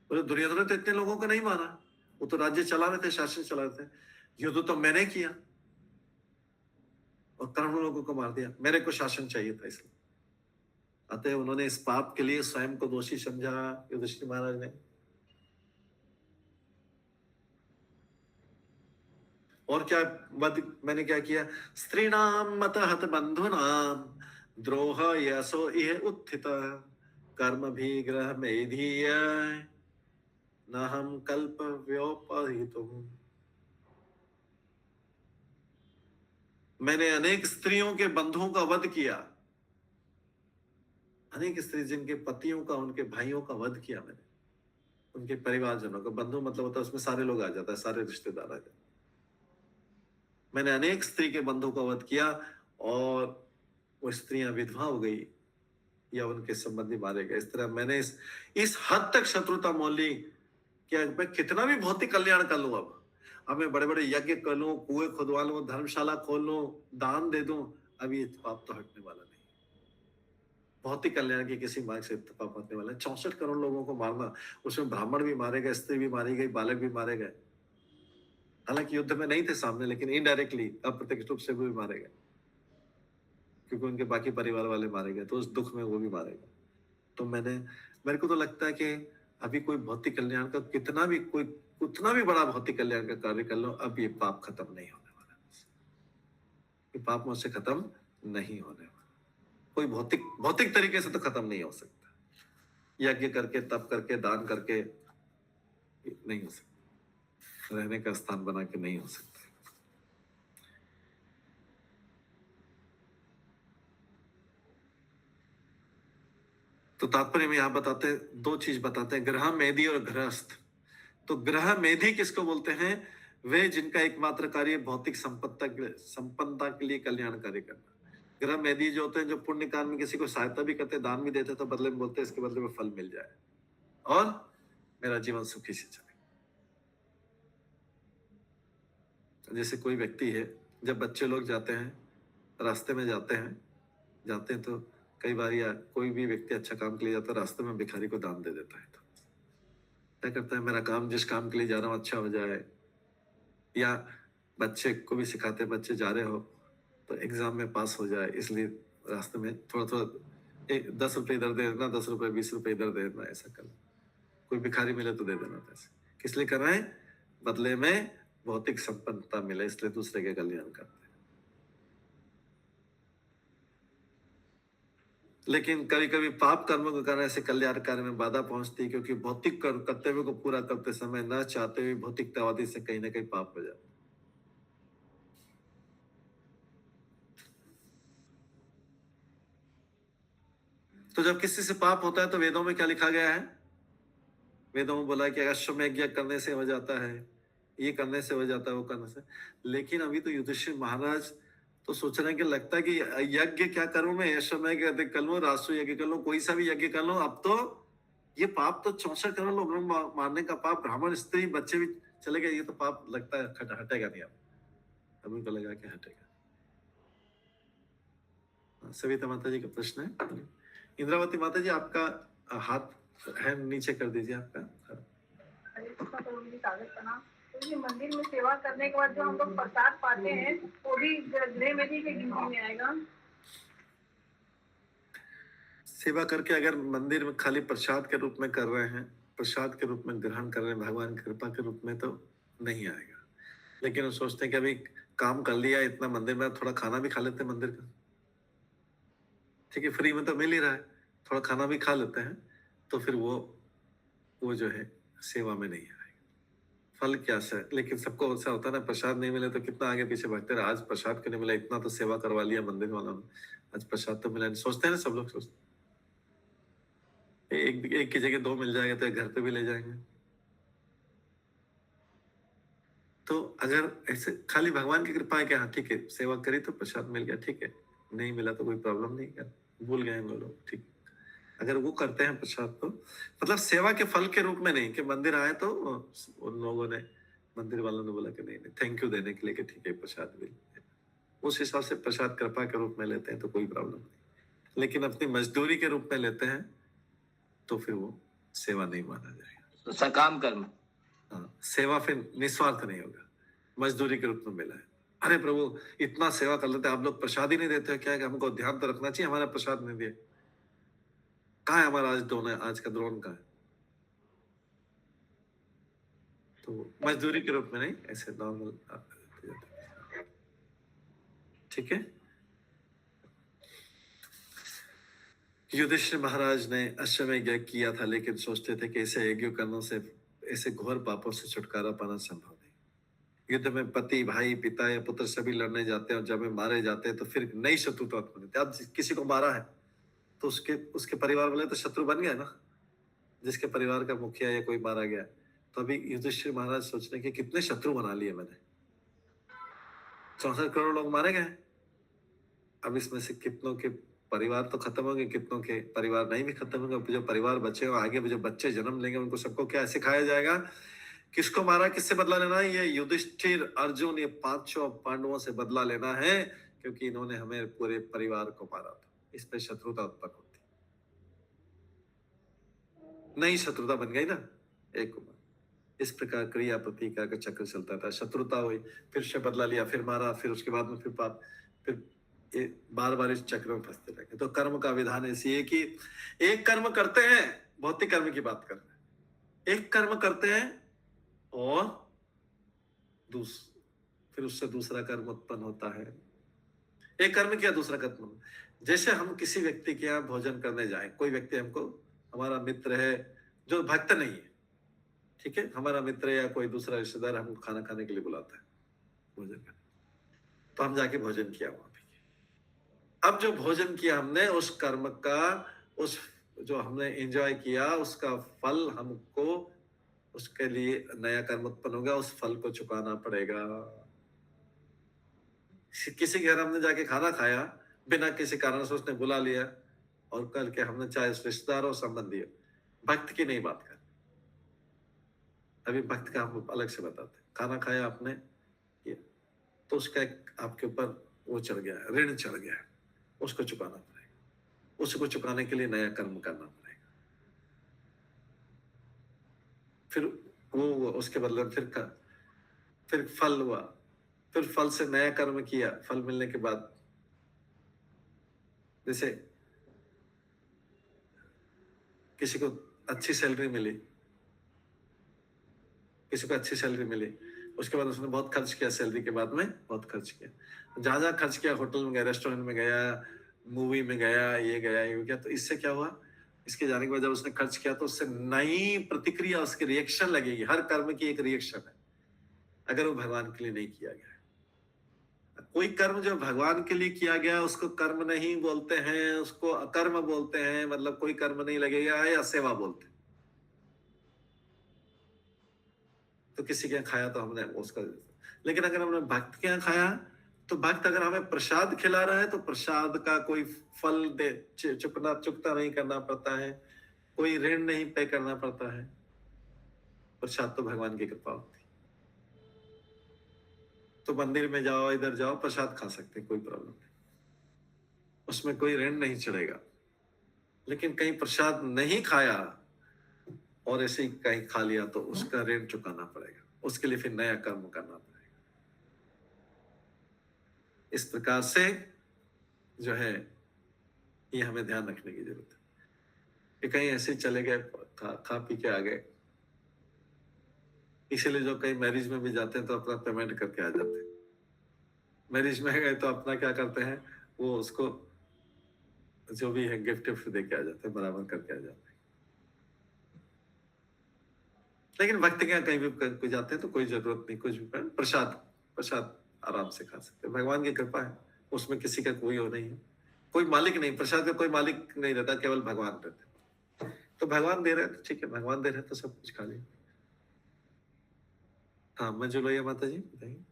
बोले दुर्योधन ने तो इतने लोगों को नहीं मारा, वो तो राज्य चला रहे थे, शासन चला रहे थे। युद्ध तो मैंने किया और करोड़ों लोगों को मार दिया। मेरे को शासन चाहिए था, इसलिए अतः उन्होंने इस पाप के लिए स्वयं को दोषी समझा युधिष्ठिर महाराज ने। और क्या मैंने क्या किया? स्त्रीणाम मत हत बंधुनाम द्रोह यशो इह उत्थित कर्म भी ग्रह मेधीय न हम कल्प व्योपहितुम। मैंने अनेक स्त्रियों के बंधुओं का वध किया, अनेक स्त्री जिनके पतियों का, उनके भाइयों का वध किया मैंने, उनके परिवारजनों का। बंधु मतलब होता है उसमें सारे लोग आ जाता है, सारे रिश्तेदार आ जाते हैं। मैंने अनेक स्त्री के बंधुओं का वध किया और वो स्त्रियां विधवा हो गई या उनके संबंधी मारे गए। इस तरह मैंने इस हद तक शत्रुता मोल ली कि मैं कितना भी भौतिक कल्याण कर लूं, हमें बड़े बड़े यज्ञ कर लूं, कुएं खुदवा लूं, धर्मशाला खोल लूं, दान दे दूं, अब ये पाप तो हटने वाला नहीं। भौतिक कल्याण की किसी मार्ग से पाप हटने वाला है। 64 करोड़ लोगों को मारना, उसमें ब्राह्मण भी मारे गए, स्त्री भी मारी गई, बालक भी मारे गए। हालांकि युद्ध में नहीं थे सामने, लेकिन इनडायरेक्टली अप्रत्यक्ष रूप से वो भी मारे गए, क्योंकि उनके बाकी परिवार वाले मारे गए, तो उस दुख में वो भी मारे गए। तो मेरे को तो लगता है कि अभी कोई भौतिक कल्याण का उतना भी बड़ा भौतिक कल्याण का कार्य कर लो, अब ये पाप खत्म नहीं होने वाला, ये पाप मुझसे खत्म नहीं होने वाला। कोई भौतिक तरीके से तो खत्म नहीं हो सकता, यज्ञ करके, तप करके, दान करके नहीं हो सकता, रहने का स्थान बना के नहीं हो सकता। तो तात्पर्य में यहां बताते हैं, दो चीज बताते हैं, ग्रह मेधी और गृहस्थ। तो ग्रह मेधी किसको बोलते हैं? वे जिनका एकमात्र कार्य भौतिक संपन्नता के लिए कल्याण कार्य करना। ग्रह मेधी जो होते हैं, जो पुण्य काम में किसी को सहायता भी करते, दान भी देते, तो बदले में बोलते हैं इसके बदले में फल मिल जाए और मेरा जीवन सुखी से चले। जैसे कोई व्यक्ति है, जब बच्चे लोग जाते हैं, रास्ते में जाते हैं तो कई बार, या कोई भी व्यक्ति अच्छा काम के लिए जाता है, रास्ते में भिखारी को दान दे देता है, तो क्या करता है, मेरा काम, जिस काम के लिए जा रहा हूँ अच्छा हो जाए। या बच्चे को भी सिखाते हैं, बच्चे जा रहे हो तो एग्जाम में पास हो जाए, इसलिए रास्ते में थोड़ा 10 रुपए इधर दे देना, 10 रुपए 20 रुपए इधर दे देना, ऐसा करना। कोई भिखारी मिले तो दे देना पैसे। किस लिए कर रहे हैं? बदले में भौतिक संपन्नता मिले, इसलिए दूसरे के कल्याण करते हैं। लेकिन कभी कभी पाप कर्मों के कारण ऐसे कल्याण कार्य में बाधा पहुंचती है, क्योंकि भौतिक कर्तव्य को पूरा करते समय न चाहते हुए भौतिकतावादी से कहीं ना कहीं पाप हो जाता। तो जब किसी से पाप होता है तो वेदों में क्या लिखा गया है? वेदों में बोला है कि अश्वमेध यज्ञ करने से हो जाता है, ये करने से हो जाता है, वो करने से। लेकिन अभी तो युधिष्ठिर महाराज तो सोच रहे हैं कि लगता है कि यज्ञ क्या करूं मैं, अश्वमेध यज्ञ कर लूं, राष्ट्र यज्ञ कर लूं, कोई सा भी यज्ञ कर लूं, अब तो ये पाप तो 64 करोड़ लोगों को मारने का पाप, ब्राह्मण स्त्री बच्चे भी चले गए, ये तो पाप लगता है हटेगा नहीं। अब अभी को लगा कि हटेगा। सविता माता जी का प्रश्न है। इंद्रावती माता जी, आपका हाथ है नीचे कर दीजिए आपका। तो मंदिर में सेवा करने के बाद जो हम लोग प्रसाद पाते हैं, वो भी गृह मेधी के गिनती में आएगा? सेवा करके अगर मंदिर में खाली प्रसाद के रूप में कर रहे हैं, प्रसाद के रूप में ग्रहण कर रहे हैं, भगवान की कृपा के रूप में, तो नहीं आएगा। लेकिन वो सोचते हैं कि अभी काम कर लिया इतना मंदिर में, थोड़ा खाना भी खा लेते हैं मंदिर का, ठीक है, फ्री में तो मिल ही रहा है, थोड़ा खाना भी खा लेते हैं, तो फिर वो जो है सेवा में नहीं आएगा। फल क्या से? लेकिन सबको ऐसा होता है ना, प्रसाद नहीं मिले तो कितना आगे पीछे भागते रहे, आज प्रसाद क्यों नहीं मिला, इतना तो सेवा करवा लिया मंदिर वालों ने, आज प्रसाद तो मिला नहीं। सोचते हैं ना, सब लोग सोचते हैं एक की जगह 2 मिल जाएगा तो घर पे भी ले जाएंगे। तो अगर ऐसे खाली भगवान की कृपा है कि हाँ ठीक है, सेवा करी तो प्रसाद मिल गया, ठीक है, नहीं मिला तो कोई प्रॉब्लम नहीं है, भूल गए वो लोग, ठीक। अगर वो करते हैं प्रसाद तो मतलब सेवा के फल के रूप में नहीं, कि मंदिर आए तो उन लोगों ने, मंदिर वालों ने बोला कि नहीं थैंक यू देने के लिए कि ठीक है प्रसाद मिल, उस हिसाब से प्रसाद कृपा के रूप में लेते हैं तो कोई प्रॉब्लम नहीं। लेकिन अपनी मजदूरी के रूप में लेते हैं तो फिर वो सेवा नहीं माना जाएगा। तो सकाम कर्म। हाँ, सेवा फिर निस्वार्थ नहीं होगा, मजदूरी के रूप में मिला है। अरे प्रभु इतना सेवा कर लेते, आप लोग प्रसाद ही नहीं देते, क्या है कि हमको ध्यान तो रखना चाहिए, हमारा प्रसाद नहीं दिया, कहाँ है हमारा आज ड्रोन है, आज का ड्रोन कहाँ है? तो मजदूरी के रूप में नहीं, ऐसे नॉर्मल, ठीक है। युधिष्ठिर महाराज ने अश्वमेध यज्ञ किया था, लेकिन सोचते थे कि ऐसे यज्ञ करने से, ऐसे घोर पापों से छुटकारा पाना संभव नहीं। युद्ध में पति, भाई, पिता या पुत्र सभी लड़ने जाते हैं, और जब वे मारे जाते हैं तो फिर नई शत्रुता उत्पन्न होती है। अब किसी को मारा है तो उसके परिवार वाले तो शत्रु बन गए ना, जिसके परिवार का मुखिया या कोई मारा गया। तो अभी युधिष्ठिर महाराज सोच रहे कि कितने शत्रु बना लिए मैंने, 64 करोड़ लोग मारे गए, अब इसमें से कितनों के परिवार तो खत्म होंगे, कितनों के परिवार नहीं भी खत्म होंगे, जो परिवार बचे हो आगे जो बच्चे जन्म लेंगे उनको सबको क्या सिखाया जाएगा किसको मारा, किससे बदला लेना है? ये युधिष्ठिर, अर्जुन, ये पांचों पांडवों से बदला लेना है, क्योंकि इन्होंने हमें पूरे परिवार को मारा था। इस पे शत्रुता उत्पन्न होती, नई शत्रुता बन गई ना एक उम्र। इस प्रकार क्रिया प्रतिक्रिया का चक्र चलता था। शत्रुता हुई, फिर से बदला लिया, फिर मारा, फिर उसके बाद में फिर ये बार बार इस चक्र में फंसते रहे। तो कर्म का विधान ऐसी है कि एक कर्म करते हैं, भौतिक कर्म की बात कर रहे हैं, एक कर्म करते हैं और फिर उससे दूसरा कर्म उत्पन्न होता है। एक कर्म किया, दूसरा कर्म। जैसे हम किसी व्यक्ति के यहाँ भोजन करने जाए, कोई व्यक्ति हमको, हमारा मित्र है जो भक्त नहीं है, ठीक है, हमारा मित्र या कोई दूसरा रिश्तेदार हमको खाना खाने के लिए बुलाता है, भोजन करने, तो हम जाके भोजन किया वहां पे। अब जो भोजन किया हमने, उस कर्म का, उस जो हमने एंजॉय किया, उसका फल हमको, उसके लिए नया कर्म उत्पन्न होगा, उस फल को चुकाना पड़ेगा। किसी के घर हमने जाके खाना खाया, बिना किसी कारण से उसने बुला लिया, और कल के हमने चाहे रिश्तेदार और संबंधी हो, भक्त की नहीं बात कर, अभी भक्त का हम अलग से बताते हैं। खाना खाया आपने, तो उसका आपके ऊपर वो चढ़ गया, ऋण चढ़ गया, उसको चुकाना पड़ेगा। उसको चुकाने के लिए नया कर्म करना पड़ेगा। फिर वो उसके बदले फिर फल हुआ, फिर फल से नया कर्म किया। फल मिलने के बाद, जैसे किसी को अच्छी सैलरी मिली, उसके बाद उसने बहुत खर्च किया, सैलरी के बाद में बहुत खर्च किया, जहां जहां खर्च किया, होटल में गया, रेस्टोरेंट में गया, मूवी में गया, ये गया, ये गया, तो इससे क्या हुआ? इसके जाने के बाद जब उसने खर्च किया, तो उससे नई प्रतिक्रिया, उसकी रिएक्शन लगेगी। हर कर्म की एक रिएक्शन है, अगर वो भगवान के लिए नहीं किया गया। कोई कर्म जो भगवान के लिए किया गया, उसको कर्म नहीं बोलते हैं, उसको अकर्म बोलते हैं, मतलब कोई कर्म नहीं लगेगा, या सेवा बोलते हैं। तो किसी के यहाँ खाया तो हमने उसका, लेकिन अगर हमने भक्त के यहाँ खाया, तो भक्त अगर हमें प्रसाद खिला रहा है, तो प्रसाद का कोई फल चुकता नहीं करना पड़ता है, कोई ऋण नहीं पे करना पड़ता है। प्रसाद तो भगवान की कृपा होती है। तो मंदिर में जाओ, इधर जाओ, प्रसाद खा सकते हैं, कोई प्रॉब्लम नहीं, उसमें कोई ऋण नहीं चढ़ेगा। लेकिन कहीं प्रसाद नहीं खाया और ऐसे ही कहीं खा लिया, तो उसका ऋण चुकाना पड़ेगा, उसके लिए फिर नया कर्म करना पड़ेगा। इस प्रकार से जो है, ये हमें ध्यान रखने की जरूरत है कि कहीं ऐसे चले गए, खा पी के आ गए। इसीलिए जो कहीं मैरिज में भी जाते हैं, तो अपना पेमेंट करके आ जाते हैं। मैरिज में गए तो अपना क्या करते हैं, वो उसको जो भी है गिफ्ट दे के आ जाते हैं, बराबर करके आ जाते हैं। लेकिन भक्त के यहाँ कहीं भी जाते हैं तो कोई जरूरत नहीं, कुछ भी प्रसाद आराम से खा सकते हैं। भगवान की कृपा है, उसमें किसी का कोई वो नहीं है, कोई मालिक नहीं, प्रसाद का कोई मालिक नहीं रहता, केवल भगवान रहते। तो भगवान दे रहे हैं तो ठीक है, भगवान दे रहे हैं तो सब कुछ खा लिया। हाँ, मंजू भैया, माता जी बताइए।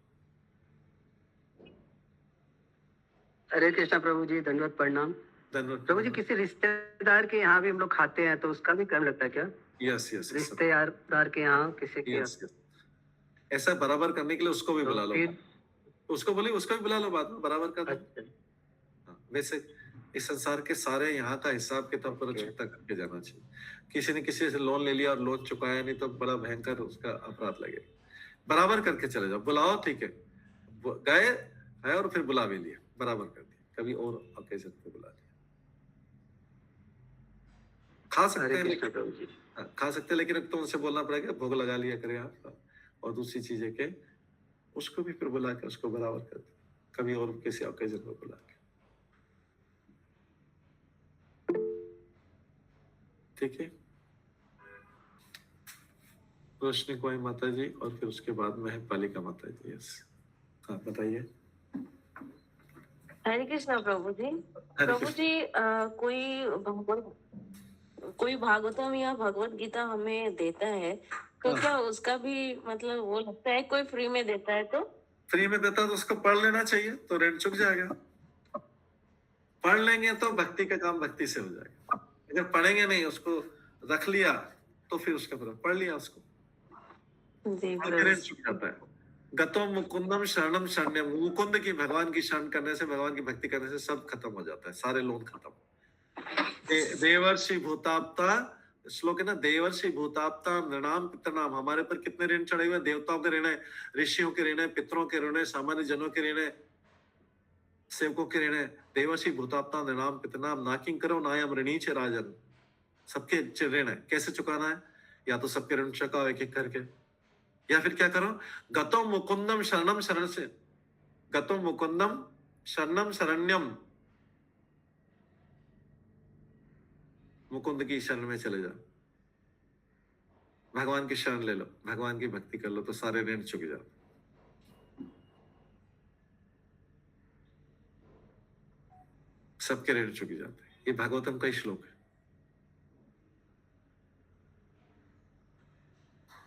हरे कृष्णा प्रभु जी, धन्यवाद, प्रणाम। प्रभु जी, किसी रिश्तेदार के यहाँ भी हम लोग खाते हैं, तो उसका भी कर्म लगता है क्या? यस, रिश्तेदार के यहाँ किसी के यस, ऐसा बराबर करने के लिए उसको भी बुला लो, उसको भी बुला लो, बाद में बराबर कर दो। वैसे इस संसार के सारे यहाँ का हिसाब किताब पर चुकता करके जाना चाहिए। किसी ने किसी से लोन ले लिया और लोन चुकाया नहीं, तो बड़ा भयंकर उसका अपराध लगेगा। बराबर करके चले जाओ, बुलाओ, ठीक है, गए है और फिर बुला भी लिया, बराबर कर दिया, कभी और ओकेजन पे बुला लिया। खा सकते हैं, लेकिन तो उनसे बोलना पड़ेगा, भोग लगा लिया करें आप, और दूसरी चीजें के उसको भी फिर बुला के उसको बराबर कर दे, कभी और किसी ओकेजन पे बुला के, ठीक है। रोशनी कोई माता जी, और फिर उसके बाद में है पालिका माता जी। यस, हाँ बताइए। हरे कृष्णा प्रभु जी। प्रभु जी, कोई भागवतम या भगवत गीता हमें देता है, तो क्या उसका भी मतलब वो लगता है कोई फ्री में देता है? तो फ्री में देता है तो उसको पढ़ लेना चाहिए, तो ऋण चुक जाएगा। पढ़ लेंगे तो भक्ति का काम भक्ति से हो जाएगा। अगर पढ़ेंगे नहीं, उसको रख लिया, तो फिर उसका पढ़ लिया उसको। जी सबके प्रभु। ऋण चुक जाता है। गतो मुकुंदम शरणम शरण्यम, मुकुंद की भगवान की शरण करने से, भगवान की भक्ति करने से सब खत्म हो जाता है, सारे लोन खत्म। देवर्षि भूताप्ता श्लोक है ना, देवर्षि भूताप्ता नृणाम पितृणाम, हमारे पर कितने ऋण चढ़े हुए, देवताओं के ऋण है, ऋषियों के ऋण है, पितरों के ऋण है, सामान्य जनों के ऋण है, सेवकों के ऋण है। देवर्षि भूताप्ता नृणाम पितृणाम नाकिंग करो नायम ऋणीच राजन, सबके ऋण है, कैसे चुकाना है? या तो सबके ऋण चुकाओ एक एक करके, या फिर क्या करो, गतो मुकुंदम शरणम शरण से, गतो मुकुंदम शरणम शरण्यम, मुकुंद की शरण में चले जाओ, भगवान की शरण ले लो, भगवान की भक्ति कर लो, तो सारे ऋण चुक जाओ। सबके ऋण चुक जाते हैं। ये भागवतम का ही श्लोक है।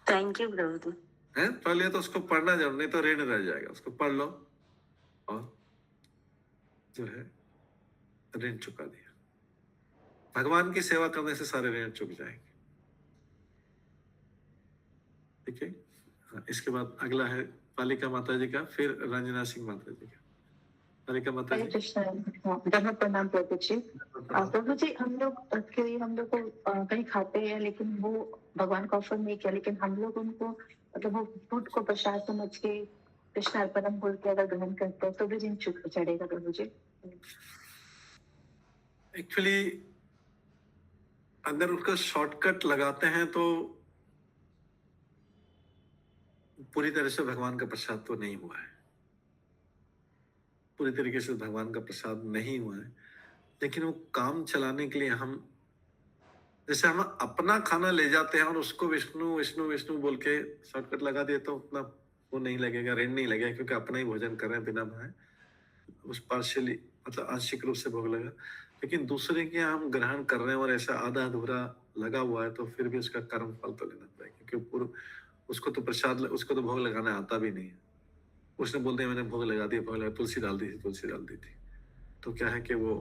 थैंक यू प्रभु जी। है पढ़ लिया तो उसको पढ़ना जरूर, नहीं तो ऋण रह जाएगा, उसको पढ़ लो और जो है ऋण चुका दिया। भगवान की सेवा करने से सारे ऋण चुक जाएंगे। ठीक है। हाँ, इसके बाद अगला है पालिका माता जी का, फिर रंजना सिंह माता जी का। पालिका माता हरे जी। कृष्ण। धन्यवाद, प्रणाम प्रभु जी। प्रभु जी, हम लोग को कहीं खाते हैं, लेकिन वो भगवान का ऑफर नहीं किया, लेकिन हम लोग उनको मतलब वो फूड को प्रसाद समझ के कृष्ण अर्पणम बोल के अगर ग्रहण करते हैं तो भी ऋण चढ़ेगा प्रभु जी? एक्चुअली अगर उसका शॉर्टकट लगाते हैं तो पूरी तरह से भगवान का प्रसाद तो नहीं हुआ है, पूरी तरीके से भगवान का प्रसाद नहीं हुआ है। लेकिन वो काम चलाने के लिए हम, जैसे हम अपना खाना ले जाते हैं और उसको विष्णु विष्णु विष्णु बोल के शॉर्टकट लगा दिए तो उतना वो नहीं लगेगा, ऋण नहीं लगेगा, क्योंकि अपना ही भोजन कर रहे हैं बिना बनाए, उस पार्शियली मतलब आंशिक रूप से भोग लगा। लेकिन दूसरे के हम ग्रहण कर रहे हैं और ऐसा आधा अधूरा लगा हुआ है तो फिर भी उसका कर्म फल तो लेना पड़ेगा, क्योंकि उसको तो प्रसाद, उसको तो भोग लगाना आता भी नहीं है। उसने बोल दिया मैंने भोग लगा दिया, भोग लगा, तुलसी डाल दी थी, तो क्या है कि वो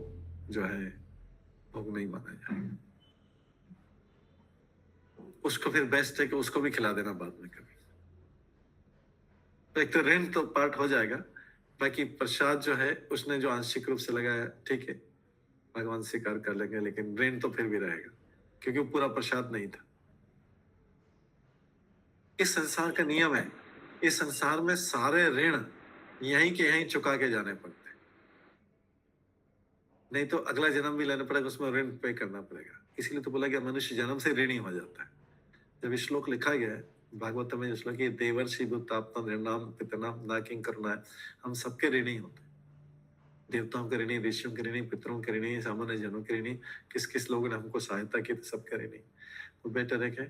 जो है भोग नहीं माना जाएगा। उसको फिर बेस्ट है कि उसको भी खिला देना बाद में कभी। तो एक तो ऋण तो पार्ट हो जाएगा, बाकी प्रसाद जो है उसने जो आंशिक रूप से लगाया ठीक है, भगवान स्वीकार कर लेंगे, लेकिन ऋण तो फिर भी रहेगा, क्योंकि वो पूरा प्रसाद नहीं था। इस संसार का नियम है, इस संसार में सारे ऋण यहीं के यहीं चुका के जाने पड़ते हैं, नहीं तो अगला जन्म भी लेना पड़ेगा, उसमें ऋण पे करना पड़ेगा। इसीलिए तो बोला गया मनुष्य जन्म से ऋणी हो जाता है। जब श्लोक लिखा गया है भागवत में, श्लोक ये देवर्षि भूतात्मा ऋणाम पितृणाम ना किं करुणाय, हम सबके ऋणी होते हैं, देवताओं के ऋणी, ऋषियों के ऋणी, पितरों के ऋणी, सामान्य जनों के ऋणी, किस किस लोगों ने हमको सहायता की तो सबके ऋणी। तो बेटर है कि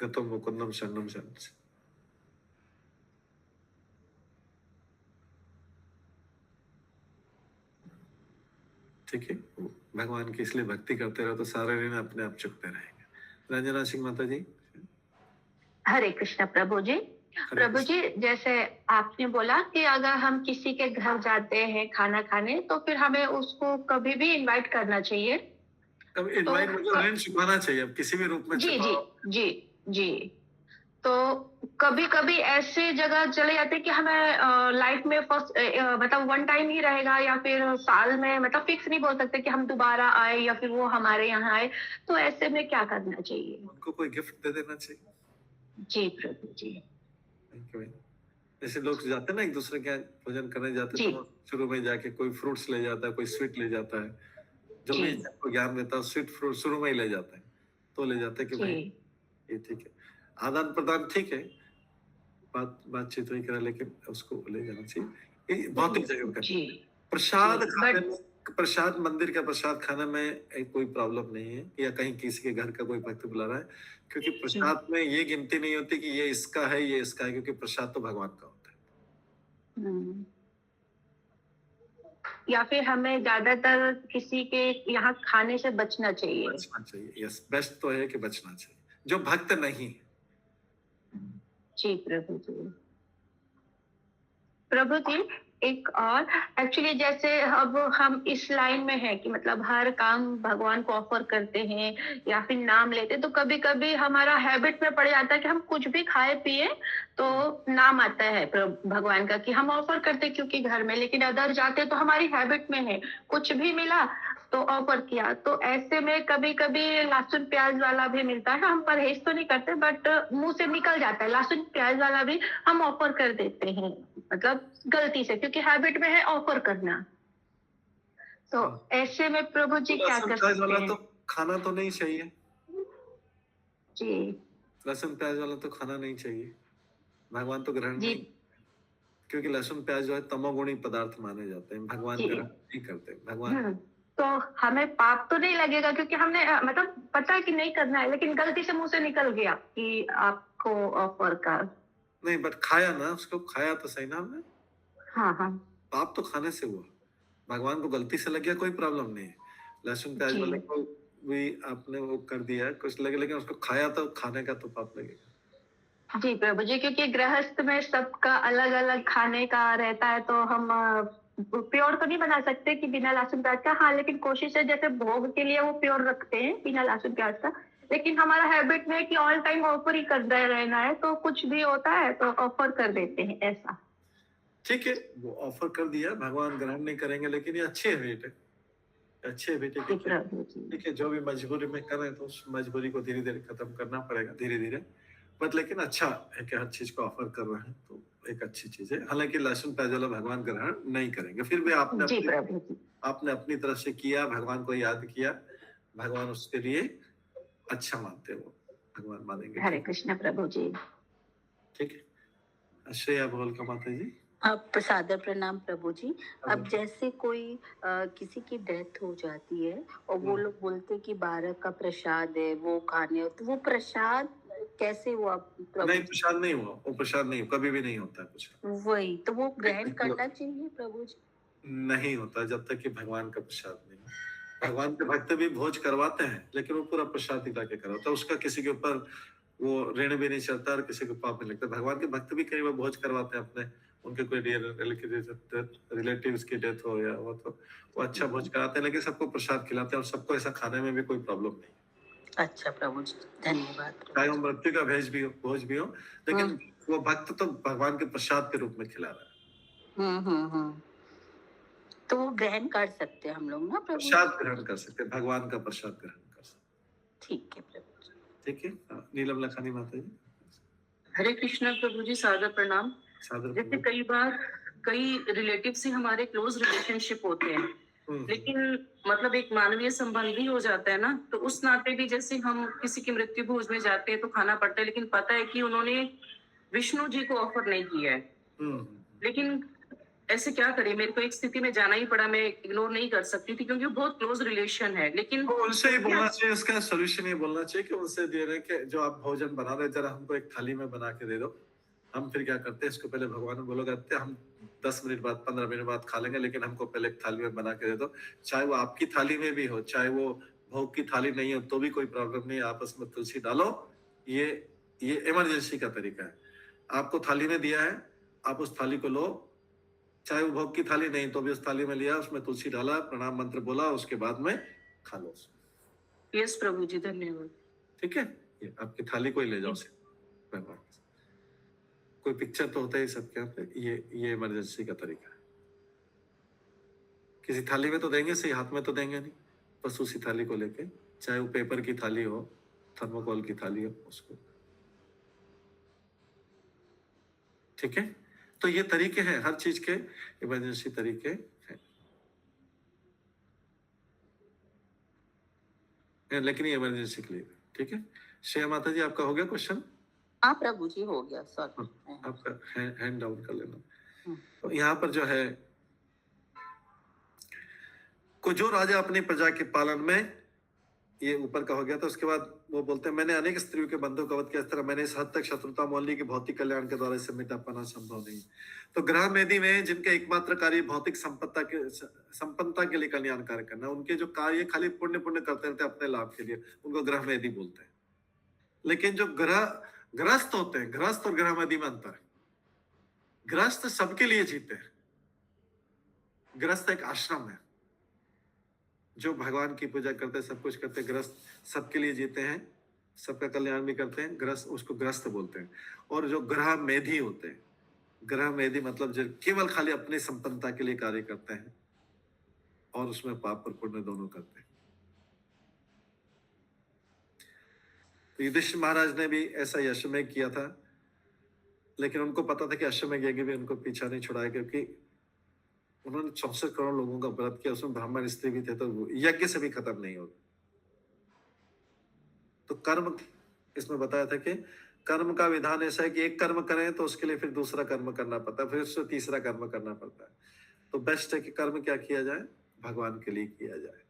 गतम मुकुंदम शरणम शरण से। ठीक है, भगवान की इसलिए भक्ति करते रहो तो सारे ऋण अपने आप चुकते रहेंगे। रंजना सिंह माता जी। हरे कृष्ण प्रभु जी। प्रभु जी, जैसे आपने बोला कि अगर हम किसी के घर जाते हैं खाना खाने तो फिर हमें उसको कभी भी इनवाइट करना चाहिए। अब इनवाइट मतलब ऋण चुकाना चाहिए, अब किसी भी रूप में जी चुकाओ। जी जी जी। तो कभी कभी ऐसे जगह चले जाते हैं कि हमें लाइफ में फर्स्ट मतलब वन टाइम ही रहेगा, या फिर साल में, मतलब फिक्स नहीं बोल सकते कि हम दोबारा आए या फिर वो हमारे यहाँ आए, तो ऐसे में क्या करना चाहिए? उनको कोई गिफ्ट दे देना चाहिए। जी प्रभु जी। जैसे लोग जाते हैं ना एक दूसरे के यहाँ भोजन करने जाते हैं, तो शुरू में जाके कोई फ्रूट्स ले जाता है, कोई स्वीट ले जाता है, जो भी आपको ज्ञान देता है स्वीट फ्रूट शुरू में ही ले जाते हैं, तो ले जाते हैं कि भाई ये ठीक है, आदान प्रदान ठीक है, बातचीत वही करा, लेकिन उसको ले जाना चाहिए। ये भौतिक जगह का प्रसाद खाने में, प्रसाद मंदिर का प्रसाद खाने में कोई प्रॉब्लम नहीं है, या कहीं किसी के घर का कोई भक्त बुला रहा है, क्योंकि प्रसाद में ये गिनती नहीं होती कि ये इसका है ये इसका है, क्योंकि प्रसाद तो भगवान का होता है। या फिर हमें ज्यादातर किसी के यहाँ खाने से बचना चाहिए। बचना चाहिए, यस, बेस्ट तो है कि बचना चाहिए, जो भक्त नहीं है। जी प्रभु जी। प्रभु जी, एक और एक्चुअली जैसे अब हम इस लाइन में है कि मतलब हर काम भगवान को ऑफर करते हैं या फिर नाम लेते हैं, तो कभी कभी हमारा हैबिट में पड़ जाता है कि हम कुछ भी खाए पिए तो नाम आता है भगवान का कि हम ऑफर करते हैं क्योंकि घर में, लेकिन अदर जाते तो हमारी हैबिट में है कुछ भी मिला तो ऑफर किया। तो ऐसे में कभी कभी लहसुन प्याज वाला भी मिलता है, हम परहेज तो नहीं करते बट मुंह से निकल जाता है लहसुन प्याज वाला भी हम ऑफर कर देते हैं, मतलब गलती से, क्योंकि हैबिट में है ऑफर करना। तो ऐसे में प्रभु जी क्या कर सकते हैं? तो खाना तो नहीं चाहिए जी, लहसुन प्याज वाला तो खाना नहीं चाहिए, भगवान तो ग्रहण जी नहीं, क्योंकि लहसुन प्याज जो है तमोगुणी पदार्थ माने जाते हैं, भगवान जी। ग्रहण नहीं करते। भगवान तो हमें पाप तो नहीं लगेगा क्योंकि हमने मतलब पता है कि नहीं करना है, लेकिन गलती से मुंह से निकल गया कि आपको ऑफर का। नहीं, बट खाया ना, उसको खाया तो सही ना हमने। हाँ हाँ पाप तो खाने से हुआ, भगवान को गलती से लग गया कोई प्रॉब्लम नहीं है। लहसुन प्याज जी। वाले को भी आपने वो कर दिया कुछ लगे, लेकिन उसको खाया तो खाने का तो पाप लगेगा। जी प्रभु जी, क्योंकि गृहस्थ में सबका अलग अलग खाने का रहता है, तो हम प्योर तो नहीं बना सकते कि बिना लहसुन प्याज का। हाँ, लेकिन कोशिश है जैसे भोग के लिए वो प्योर रखते हैं बिना लहसुन प्याज का, लेकिन हमारा हैबिट में है कि ऑल टाइम ऑफर ही करते रहना है, तो कुछ भी होता है तो ऑफर कर देते हैं ऐसा। ठीक है, वो ऑफर कर दिया, भगवान ग्रहण नहीं करेंगे, लेकिन ये अच्छे हैबिट है, अच्छे बेटे जी प्रभु जी। ठीक है, जो भी मजबूरी में कर रहे हैं तो उस मजबूरी को धीरे धीरे खत्म करना पड़ेगा, धीरे धीरे, बट लेकिन अच्छा है कि हर चीज को ऑफर कर रहे हैं, तो एक अच्छी चीज है। हालांकि लहसुन प्याज वाला भगवान ग्रहण नहीं करेंगे, फिर भी जी प्रभु जी। आपने अपनी तरफ से किया, भगवान को याद किया, भगवान उसके लिए अच्छा मानते हैं, वो भगवान मानेंगे। हरे कृष्ण प्रभु जी। ठीक है, श्रेया बोल का माता जी। अब सादर प्रणाम प्रभु जी। अब जैसे कोई किसी की डेथ हो जाती है और वो लोग बोलते कि 12 का प्रसाद है वो खाने, तो वो प्रसाद कैसे हुआ प्रभु? नहीं, प्रसाद नहीं हुआ, वो प्रसाद नहीं, कभी भी नहीं होता कुछ। वही तो वो ग्रहण करना चाहिए प्रभु जी? नहीं होता जब तक कि भगवान का प्रसाद नहीं। भगवान के भक्त भी भोज करवाते हैं, लेकिन वो पूरा प्रसाद दिला के करवाता है, उसका किसी के ऊपर वो ऋण भी नहीं चलता और किसी को पाप नहीं लगता। भगवान के भक्त भी कई बार भोज करवाते हैं अपने, उनके कोई रिलेटिव्स की डेथ हो या वो, तो वो अच्छा भोज कराते हैं, लेकिन सबको प्रसाद खिलाते हैं और सबको ऐसा खाने में भी कोई प्रॉब्लम नहीं। अच्छा प्रभु जी, धन्यवाद। चाहे वो मृत्यु का भोज भी हो, लेकिन वो भक्त तो भगवान के प्रसाद के रूप में खिला रहा है। तो वो ग्रहण कर सकते हैं हम लोग ना प्रभु? प्रसाद ग्रहण कर सकते हैं, भगवान का प्रसाद ग्रहण कर सकते। ठीक है प्रभु जी। ठीक है, नीलम लखानी माता जी। हरे कृष्ण प्रभु जी, सादर प्रणाम। जैसे कई बार कई रिलेटिव से हमारे क्लोज रिलेशनशिप होते हैं, लेकिन मतलब एक मानवीय संबंध भी हो जाता है ना, तो उस नाते भी जैसे हम किसी की मृत्यु भोज में जाते हैं तो खाना पड़ता है, लेकिन पता है कि उन्होंने विष्णु जी को ऑफर नहीं किया है, लेकिन ऐसे क्या करें? मेरे को एक स्थिति में जाना ही पड़ा, मैं इग्नोर नहीं कर सकती थी क्योंकि वो बहुत क्लोज रिलेशन है। लेकिन उनसे ही बोलना चाहिए, उसका सोल्यूशन ये बोलना चाहिए कि उनसे दे रहे कि जो आप भोजन बना रहे जरा हमको एक थाली में बना के दे दो। हम फिर क्या करते हैं, इसको पहले भगवान को बोलो करते हम 10 मिनट बाद 15 मिनट बाद खा लेंगे, लेकिन हमको पहले एक थाली में बना के दे दो, चाहे वो आपकी थाली में भी हो, चाहे वो भोग की थाली नहीं हो तो भी कोई प्रॉब्लम नहीं, आपस में तुलसी डालो। ये इमरजेंसी का तरीका है। आपको थाली में दिया है, आप उस थाली को लो, चाहे वो भोग की थाली नहीं तो भी उस थाली में लिया, उसमें तुलसी डाला, प्रणाम मंत्र बोला, उसके बाद में खा लो। यस प्रभु जी, धन्यवाद। ठीक है, ये आपकी थाली को ही ले जाओ से। कोई पिक्चर तो होता है सबके यहाँ पे, ये इमरजेंसी का तरीका है। किसी थाली में तो देंगे, सही हाथ में तो देंगे नहीं, बस उसी थाली को लेके, चाहे वो पेपर की थाली हो, थर्मोकोल की थाली हो, उसको। ठीक है, तो ये तरीके हैं, हर चीज के इमरजेंसी तरीके हैं, लेकिन ये इमरजेंसी के लिए। ठीक है, श्रेया माता जी, आपका हो गया क्वेश्चन? हाँ प्रभु जी, हो गया। सॉरी, आपका हैंड डाउन कर लेना। तो यहाँ पर जो है, को जो राजा अपनी प्रजा के पालन में, ये ऊपर का हो गया था। उसके बाद वो बोलते हैं, मैंने अनेक स्त्रियों के बंधु का वध किया, इस तरह मैंने इस हद तक शत्रुता मोल ली कि भौतिक कल्याण के द्वारा इसे मिटा पाना संभव नहीं। तो ग्रह मेदी में जिनके एकमात्र कार्य भौतिक संपन्नता के लिए कल्याण कार्य करना, उनके जो कार्य खाली पुण्य करते रहते अपने लाभ के लिए, उनको ग्रह मेदी बोलते हैं। लेकिन जो ग्रस्त होते हैं, ग्रस्त और ग्रह मेदी में अंतर है। ग्रस्त सबके लिए जीते हैं, गृहस्थ एक आश्रम है, जो भगवान की पूजा करते हैं, सब कुछ करते हैं, गृहस्थ सबके लिए जीते हैं, सबका कल्याण भी करते हैं, गृहस्थ, उसको गृहस्थ बोलते हैं। और जो ग्रह मेधी होते हैं, ग्रह मेधी मतलब जो केवल खाली अपनी संपन्नता के लिए कार्य करते हैं और उसमें पाप और पुण्य दोनों करते हैं। तो युधिष्ठिर महाराज ने भी ऐसा ही अश्वमेध किया था, लेकिन उनको पता था कि अश्वमेध यज्ञ भी उनको पीछा नहीं छुड़ाया, क्योंकि उन्होंने 64 करोड़ लोगों का व्रत किया, उसमें ब्राह्मण स्त्री भी थे, तो वो यज्ञ से भी खत्म नहीं होता। तो कर्म इसमें बताया था कि कर्म का विधान ऐसा है कि एक कर्म करें तो उसके लिए फिर दूसरा कर्म करना पड़ता है, फिर उससे तीसरा कर्म करना पड़ता है। तो बेस्ट है कि कर्म क्या किया जाए, भगवान के लिए किया जाए,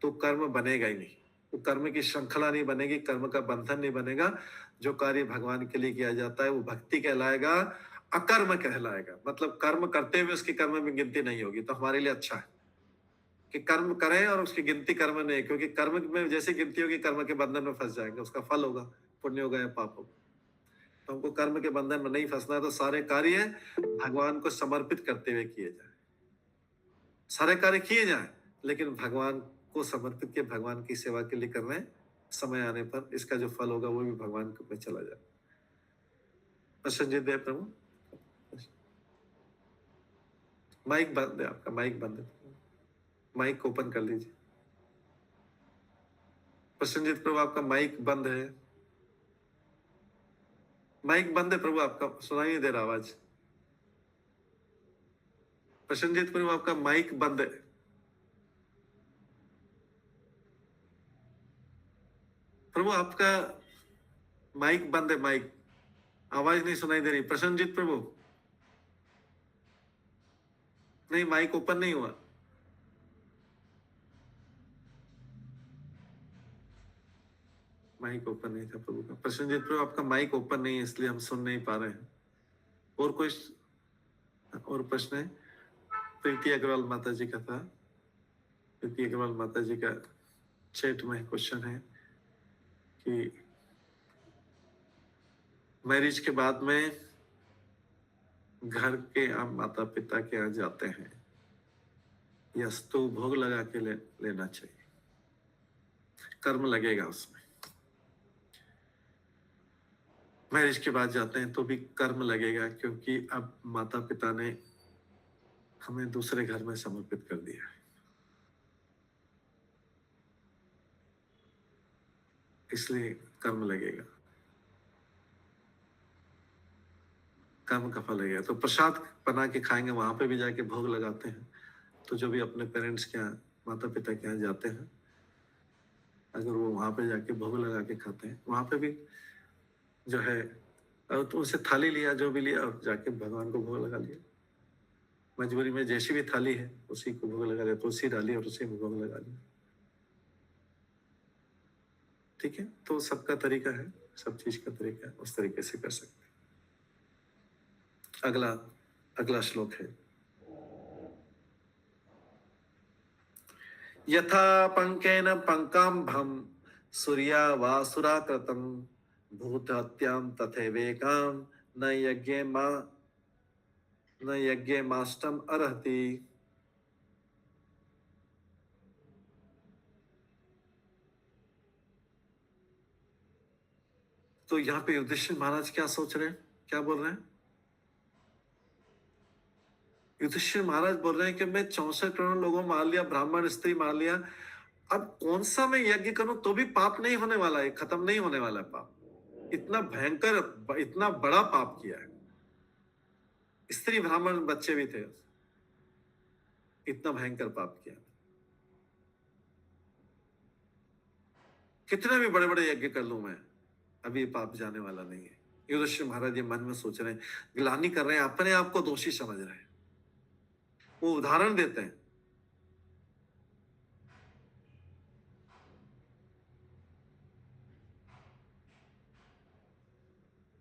तो कर्म बनेगा ही नहीं, वो कर्म की श्रृंखला नहीं बनेगी, कर्म का बंधन नहीं बनेगा। जो कार्य भगवान के लिए किया जाता है वो भक्ति कहलाएगा, अकर्म कहलाएगा। मतलब कर्म करते हुए उसकी कर्म में गिनती नहीं होगी, तो हमारे लिए अच्छा है कि कर्म करें और उसकी गिनती कर्म नहीं, क्योंकि कर्म में जैसी गिनती होगी कर्म के बंधन में फंस जाएंगे, उसका फल होगा, पुण्य होगा या पाप होगा। तो हमको कर्म के बंधन में नहीं फंसना है, तो सारे कार्य भगवान को समर्पित करते हुए किए जाए, सारे कार्य किए जाए लेकिन भगवान को समर्पित के, भगवान की सेवा के लिए कर रहे हैं, समय आने पर इसका जो फल होगा वो भी भगवान के ऊपर चला जाए। प्रसन्नजित देव प्रभु, माइक बंद है आपका, माइक बंद है, माइक ओपन कर लीजिए। प्रसन्नजित प्रभु आपका माइक बंद है, माइक बंद है प्रभु, आपका सुनाई नहीं दे रहा आवाज। प्रसन्नजित प्रभु आपका माइक बंद है। प्रभु आपका माइक बंद है, माइक, आवाज नहीं सुनाई दे रही। प्रसन्नजित प्रभु, नहीं, माइक ओपन नहीं हुआ। माइक ओपन नहीं था प्रभु का। प्रसन्नजित प्रभु आपका माइक ओपन नहीं है, इसलिए हम सुन नहीं पा रहे हैं। और कोई और प्रश्न है? प्रीति अग्रवाल माता जी का था, प्रीति अग्रवाल माता जी का चैट में क्वेश्चन है कि मैरिज के बाद में घर के आप माता पिता के यहाँ जाते हैं, यस, तो भोग लगा के लेना चाहिए, कर्म लगेगा उसमें। मैरिज के बाद जाते हैं तो भी कर्म लगेगा, क्योंकि अब माता पिता ने हमें दूसरे घर में समर्पित कर दिया है, इसलिए कर्म लगेगा, कर्म का फल लगेगा। तो प्रसाद बना के खाएंगे, वहां पे भी जाके भोग लगाते हैं। तो जो भी अपने पेरेंट्स के यहाँ, माता पिता के यहाँ जाते हैं, अगर वो वहां पे जाके भोग लगा के खाते हैं, वहां पे भी जो है, तो उनसे थाली लिया, जो भी लिया, और जाके भगवान को भोग लगा लिया। मजबूरी में जैसी भी थाली है उसी को भोग लगा लिया, तुलसी डाली और उसी में भोग लगा लिया। ठीक है, तो सबका तरीका है, सब चीज का तरीका है, उस तरीके से कर सकते हैं। अगला श्लोक है, यथा पंकेन पंकाम्भम सूर्या वासुरा कृतम भूतहत्याम तथैवेकाम न यज्ञे माष्टम अर्हति। तो यहाँ पे युधिष्ठिर महाराज क्या सोच रहे हैं, क्या बोल रहे हैं? युधिष्ठिर महाराज बोल रहे हैं कि मैं 64 करोड़ लोगों मार लिया, ब्राह्मण स्त्री मार लिया, अब कौन सा मैं यज्ञ करूं तो भी पाप नहीं होने वाला है, खत्म नहीं होने वाला है पाप। इतना भयंकर, इतना बड़ा पाप किया है, स्त्री ब्राह्मण बच्चे भी थे, इतना भयंकर पाप किया। कितने भी बड़े बड़े यज्ञ कर लूं मैं, अभी पाप जाने वाला नहीं है। युधिष्ठिर महाराज ये मन में सोच रहे हैं, ग्लानि कर रहे हैं, अपने आप को दोषी समझ रहे हैं। वो उदाहरण देते हैं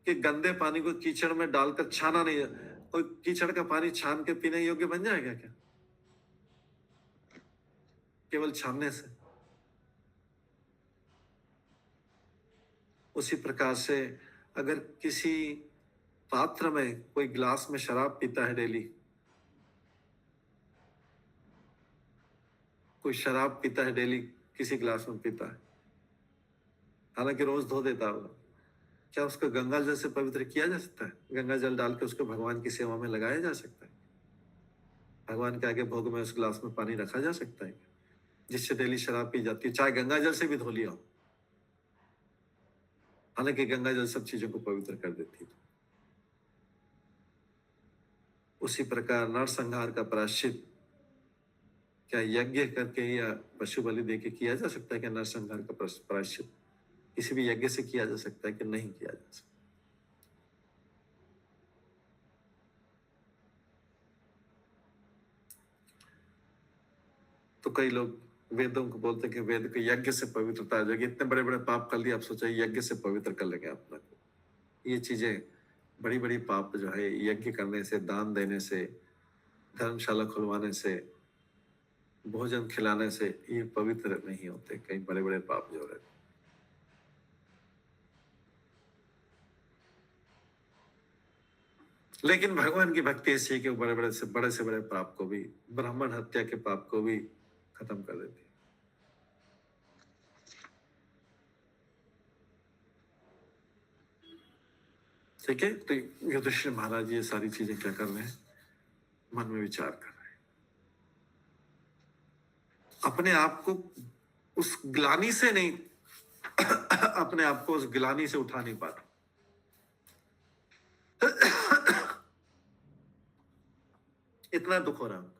कि गंदे पानी को कीचड़ में डालकर छाना नहीं, कोई कीचड़ का पानी छान के पीने योग्य बन जाएगा क्या केवल छानने से? उसी प्रकार से अगर किसी पात्र में कोई गिलास में शराब पीता है डेली, कोई शराब पीता है डेली, किसी गिलास में पीता है, हालांकि रोज धो देता होगा, क्या उसको गंगा जल से पवित्र किया जा सकता है? गंगा जल डाल के उसको भगवान की सेवा में लगाया जा सकता है? भगवान के आगे भोग में उस गिलास में पानी रखा जा सकता है जिससे डेली शराब पी जाती है, चाहे गंगा जल से भी धो लिया हो? हालांकि गंगा जल सब चीजों को पवित्र कर देती है। उसी प्रकार नरसंहार का प्रायश्चित क्या यज्ञ करके या पशु बलि देके किया जा सकता है? क्या नरसंहार का प्रायश्चित किसी भी यज्ञ से किया जा सकता है कि नहीं किया जा सकता? तो कई लोग वेदों को बोलते हैं कि वेद के यज्ञ से पवित्रता आ जाएगी, इतने बड़े बड़े पाप कर लिए, आप सोचा यज्ञ से पवित्र कर लेंगे अपना को। ये चीजें बड़ी बड़ी पाप जो है यज्ञ करने से, दान देने से, धर्मशाला खुलवाने से, भोजन खिलाने से ये पवित्र नहीं होते। कई बड़े बड़े पाप जो रहते, लेकिन भगवान की भक्ति ऐसी है कि बड़े से बड़े पाप को भी, ब्राह्मण हत्या के पाप को भी खत्म कर देती है। ठीक है, तो युधिष्ठिर महाराज ये सारी चीजें क्या कर रहे हैं? मन में विचार कर रहे हैं। अपने आप को उस ग्लानि से नहीं अपने आप को उस ग्लानि से उठा नहीं पाते। इतना दुख हो रहा उनको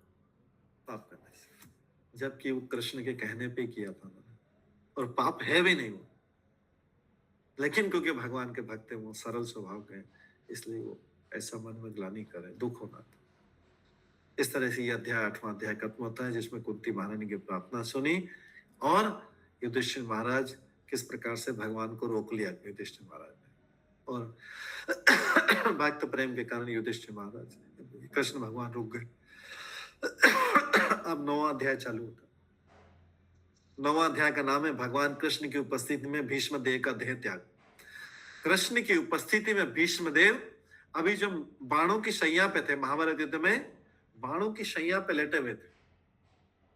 पाप करने से, जबकि वो कृष्ण के कहने पे किया था उन्होंने, और पाप है भी नहीं वो, लेकिन क्योंकि भगवान के भक्त हैं, वो सरल स्वभाव के, इसलिए वो ऐसा मन में ग्लानि करे, दुख होना था। इस तरह से ये अध्याय 8वां अध्याय खत्म होता है, जिसमें कुंती महारानी की प्रार्थना सुनी और युधिष्ठिर महाराज किस प्रकार से भगवान को रोक लिया युधिष्ठिर महाराज ने, और भक्त प्रेम के कारण युधिष्ठिर महाराज कृष्ण भगवान रुक गए। अब 9वां अध्याय चालू होता है। 9वां अध्याय का नाम है भगवान कृष्ण की उपस्थिति में भीष्म देव का देह त्याग। कृष्ण की उपस्थिति में भीष्म देव अभी जो बाणों की शैया पे थे, महाभारत युद्ध में बाणों की शैया पे लेटे हुए थे,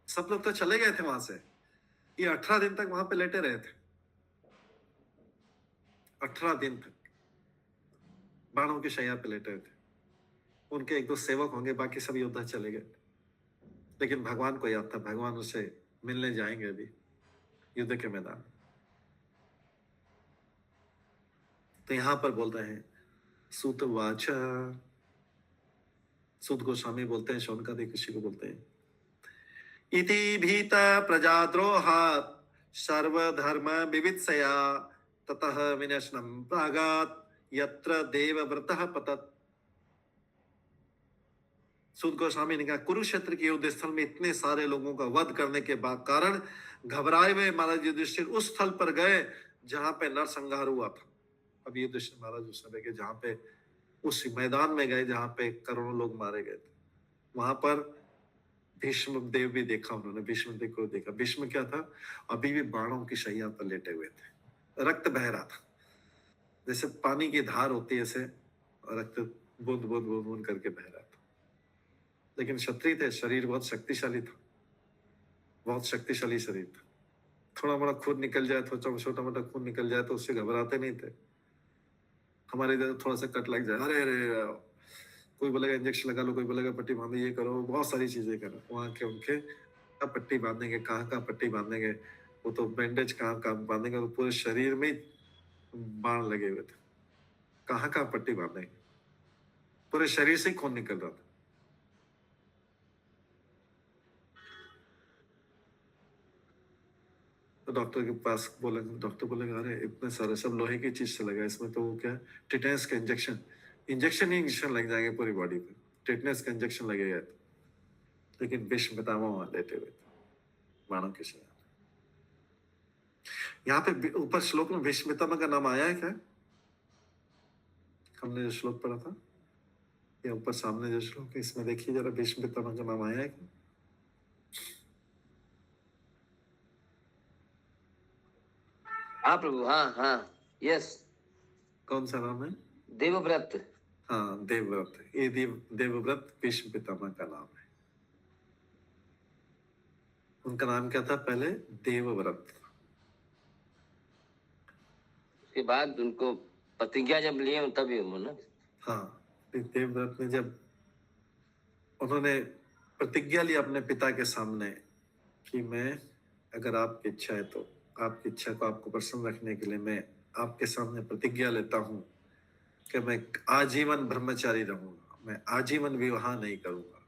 सब लोग तो चले गए थे वहां से, ये 18 दिन तक वहां पे लेटे रहे थे। 18 दिन तक बाणों की शैया पे लेटे हुए थे। उनके 1-2 सेवक होंगे, बाकी सब योद्धा चले गए, लेकिन भगवान को याद था, भगवान उसे मिलने जाएंगे अभी युद्ध के मैदान। तो यहां पर बोल रहे हैं सूत वाचा, सूत गोस्वामी बोलते हैं, शौनकादि ऋषि को बोलते हैं, इति भीता प्रजाद्रोहात् सर्वधर्म विवित्सया ततः विनशनं प्रागात् यत्र देवव्रतः पतत्। सूत गोस्वामी ने कहा कुरुक्षेत्र के युद्ध स्थल में इतने सारे लोगों का वध करने के बाद कारण घबराए हुए महाराज युधिष्ठिर उस स्थल पर गए जहां पे नरसंहार हुआ था। अब युधिष्ठिर महाराज उस समय के जहां पे उस मैदान में गए जहां पे करोड़ों लोग मारे गए थे, वहां पर भीष्म देव भी देखा उन्होंने, भीष्म देव को देखा। भीष्म क्या था, अभी भी बाणों की शैया पर लेटे हुए थे, रक्त बह रहा था, जैसे पानी की धार होती है ऐसे रक्त बूंद बूंद बूंद बूंद करके बह रहा था। लेकिन क्षत्रिय थे, शरीर बहुत शक्तिशाली था, बहुत शक्तिशाली शरीर था। थोड़ा मोड़ा खून निकल जाए, छोटा मोटा खून निकल जाए तो उससे घबराते नहीं थे। हमारे इधर थोड़ा सा कट लग जाए, अरे अरे, कोई बोलेगा इंजेक्शन लगा लो, कोई बोलेगा पट्टी बांधो, ये करो, बहुत सारी चीजें करो। वहाँ के उनके पट्टी बांधेंगे, कहाँ पट्टी बांधेंगे, वो तो बैंडेज कहाँ बांधेंगे, तो पूरे शरीर में बाण लगे हुए थे, कहाँ पट्टी बांधेंगे, पूरे शरीर से खून निकल रहा था। तो डॉक्टर के पास बोलेंगे, डॉक्टर बोलेगा अरे इतने सारे सब लोहे की चीज से लगा, इसमें तो वो क्या टिटेनस का इंजेक्शन लग जाएंगे पूरी बॉडी पे, टिटेनस का इंजेक्शन लगेगा। लेकिन भीष्म पितामह वहां लेटे हुए थे बाणों के शैया। यहाँ पे ऊपर श्लोक में भीष्म पितामह का नाम आया है क्या? हमने जो श्लोक पढ़ा था या ऊपर सामने जो श्लोक है, इसमें देखिए जरा, भीष्म पितामह का नाम आया है क्या? हाँ प्रभु, हाँ हाँ, यस। कौन सा नाम है? देवव्रत। हाँ देवव्रत, ये देवव्रत भीष्म पितामह का नाम है। उनका नाम क्या था पहले? देवव्रत। उसके बाद उनको प्रतिज्ञा जब लिए तभी हुआ ना। हाँ, देवव्रत ने जब उन्होंने प्रतिज्ञा ली अपने पिता के सामने कि मैं, अगर आपकी इच्छा है तो आपकी इच्छा को आपको प्रसन्न रखने के लिए मैं आपके सामने प्रतिज्ञा लेता हूं कि मैं आजीवन ब्रह्मचारी रहूंगा, मैं आजीवन विवाह नहीं करूंगा,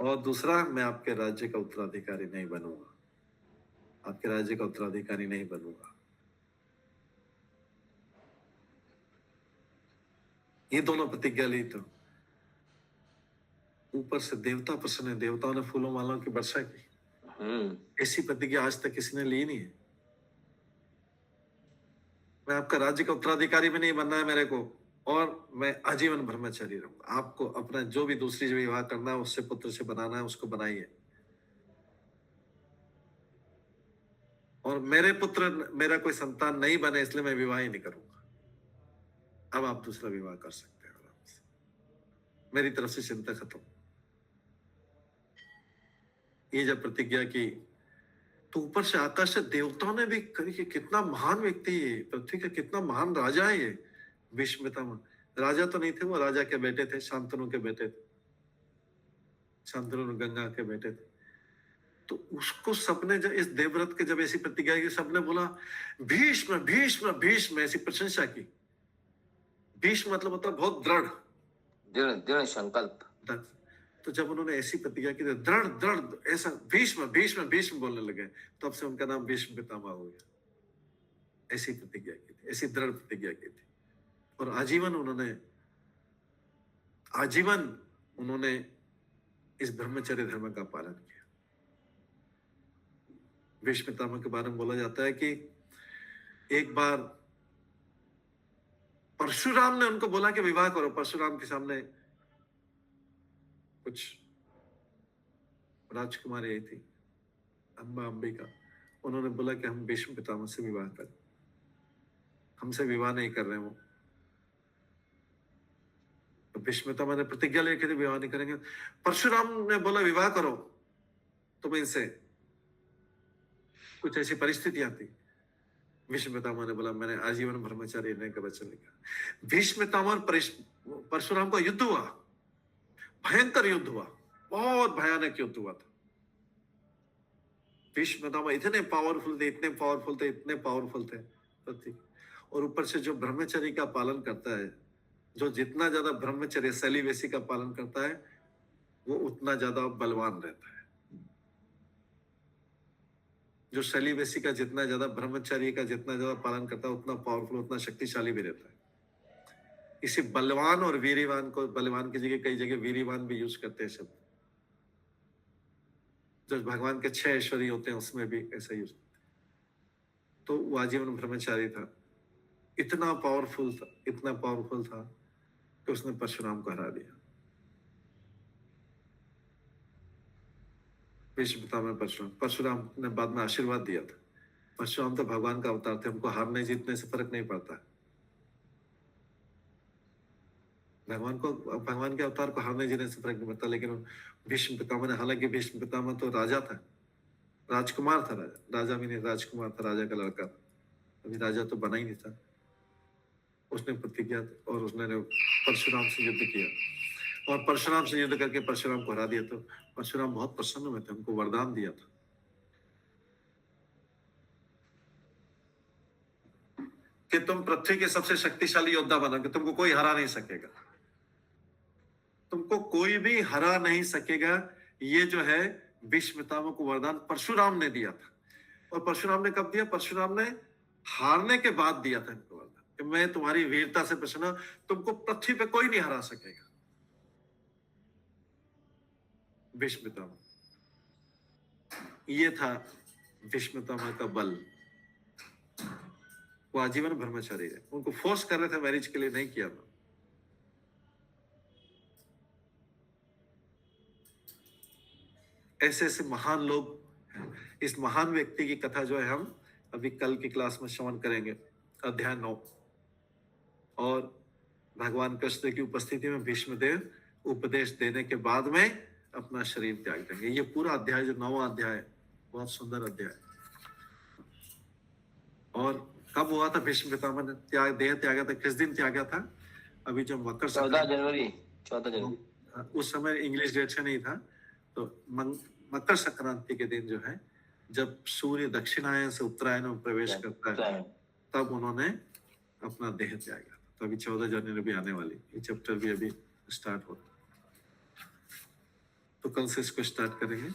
और दूसरा, मैं आपके राज्य का उत्तराधिकारी नहीं बनूंगा, आपके राज्य का उत्तराधिकारी नहीं बनूंगा। ये दोनों प्रतिज्ञा ली तो ऊपर से देवता प्रसन्न है, देवताओं ने फूलों मालाओं की वर्षा की। ऐसी प्रतिज्ञा आज तक किसी ने ली नहीं है। मैं आपका राज्य का उत्तराधिकारी भी नहीं बनना है मेरे को, और मैं आजीवन ब्रह्मचारी रहूंगा। आपको अपना जो भी दूसरी जो विवाह करना है उससे पुत्र से बनाना है उसको बनाइए, और मेरे पुत्र, मेरा कोई संतान नहीं बने इसलिए मैं विवाह ही नहीं करूंगा। अब आप दूसरा विवाह कर सकते हैं आराम से, मेरी तरफ से चिंता खत्म। ये जब प्रतिज्ञा की तो ऊपर से आकाश से देवताओं ने भी कही कि कितना महान व्यक्ति है, पृथ्वी का कितना महान राजा है ये भीष्म पितामह। राजा तो नहीं थे वो, राजा के बेटे थे, शांतनु के बेटे थे, शांतनु गंगा के बेटे थे। तो उसको सबने जब इस देवव्रत के जब ऐसी प्रतिज्ञा की, सबने बोला भीष्म भीष्म भीष्म, ऐसी प्रशंसा की। भीष्म मतलब होता बहुत दृढ़, दृढ़ संकल्प। तो जब उन्होंने ऐसी प्रतिज्ञा की, दृढ़ दृढ़ ऐसा भीष्म भीष्म भीष्म बोलने लगे, तब से उनका नाम भीष्म पितामह हो गया। ऐसी प्रतिज्ञा की थी, ऐसी दृढ़ प्रतिज्ञा की थी, और आजीवन उन्होंने इस ब्रह्मचर्य धर्म का पालन किया। भीष्म पितामह के बारे में बोला जाता है कि एक बार परशुराम ने उनको बोला कि विवाह करो। परशुराम के सामने कुछ राजकुमारी आई थी, अंबिका, उन्होंने बोला कि हम भीष्म पितामह से विवाह करें, हमसे विवाह नहीं कर रहे वो। तो भीष्म पितामह ने प्रतिज्ञा लेके थे विवाह नहीं करेंगे। परशुराम ने बोला विवाह करो, तुम इनसे, कुछ ऐसी परिस्थितियां थी। भीष्म पितामह ने बोला मैंने आजीवन ब्रह्मचारी रहने का वचन लिखा। भीष्म पितामह परशुराम का युद्ध हुआ, भयंकर युद्ध हुआ, बहुत भयानक युद्ध हुआ था। भीष्म पितामह इतने पावरफुल थे, इतने पावरफुल थे, इतने पावरफुल थे, और ऊपर से जो ब्रह्मचर्य का पालन करता है, जो जितना ज्यादा ब्रह्मचर्य सेलिबेसी का पालन करता है, वो उतना ज्यादा बलवान रहता है। जो सेलिबेसी का जितना ज्यादा, ब्रह्मचर्य का जितना ज्यादा पालन करता है, उतना पावरफुल, उतना शक्तिशाली भी रहता है। इसी बलवान और वीरवान को, बलवान की जगह कई जगह वीरवान भी यूज करते हैं शब्द। जो भगवान के 6 ऐश्वर्य होते हैं उसमें भी ऐसा यूज करते हैं। तो वो आजीवन ब्रह्मचारी था, इतना पावरफुल था कि उसने परशुराम को हरा दिया। भीष्म पितामह परशुराम ने बाद में आशीर्वाद दिया था। परशुराम तो भगवान का अवतार थे, हमको हारने जीतने से फर्क नहीं पड़ता। भगवान के अवतार को हारने जीतने से फर्क नहीं पड़ता। लेकिन भीष्म पितामह ने, हालांकि भीष्म पितामह तो राजा था, राजकुमार था, राजा भी नहीं, राजकुमार था, राजा का लड़का था, अभी राजा तो बना ही नहीं था। उसने प्रतिज्ञा और उसने परशुराम से युद्ध किया, और परशुराम से युद्ध करके परशुराम को हरा दिया। तो परशुराम बहुत प्रसन्न हुए थे, उनको वरदान दिया था कि तुम पृथ्वी के सबसे शक्तिशाली योद्धा बनोगे, तुमको कोई हरा नहीं सकेगा, तुमको कोई भी हरा नहीं सकेगा। ये जो है भीष्म पितामह को वरदान परशुराम ने दिया था। और परशुराम ने कब दिया? परशुराम ने हारने के बाद दिया था इनको वरदान कि मैं तुम्हारी वीरता से प्रसन्न हूं, तुमको पृथ्वी पे कोई नहीं हरा सकेगा। भीष्म पितामह, ये था भीष्म पितामह का बल। वो आजीवन ब्रह्मचारी है, उनको फोर्स कर रहे थे मैरिज के लिए, नहीं किया था। ऐसे ऐसे महान लोग, इस महान व्यक्ति की कथा जो है हम अभी कल की क्लास में श्रवण करेंगे, अध्याय 9। और भगवान कृष्ण की उपस्थिति में भीष्मदेव उपदेश देने के बाद में अपना शरीर त्याग देंगे। ये पूरा अध्याय जो 9वां अध्याय है, बहुत सुंदर अध्याय। और कब हुआ था भीष्म पितामह ने देह त्यागा था? किस दिन त्यागा था? अभी जो मकर 14 जनवरी उस समय इंग्लिश डेट से नहीं था, तो मकर संक्रांति के दिन जो है, जब सूर्य दक्षिणायन से उत्तरायण में प्रवेश करता है, तब उन्होंने अपना देह त्यागा। तो अभी 14 जनवरी भी आने वाली, ये चैप्टर भी अभी स्टार्ट हो रहा है, तो कल से इसको स्टार्ट करेंगे।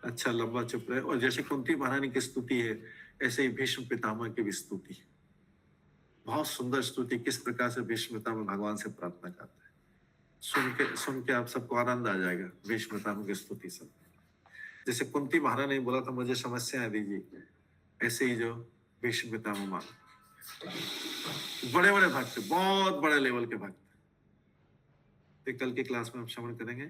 अच्छा लंबा चुप रहे। और जैसे कुंती महारानी की स्तुति है, ऐसे ही भीष्म पितामह की भी स्तुति, बहुत सुंदर स्तुति, किस प्रकार से भीष्म पितामह भगवान से प्रार्थना करते हैं। सुन के आप सबको आनंद आ जाएगा भीष्म पितामह की स्तुति सब। जैसे कुंती महारानी ने बोला था मुझे समस्याएं दीजिए, ऐसे ही जो भीष्म पितामह मान बड़े बड़े भक्त, बहुत बड़े लेवल के भक्त, तो कल की क्लास में हम श्रवण करेंगे।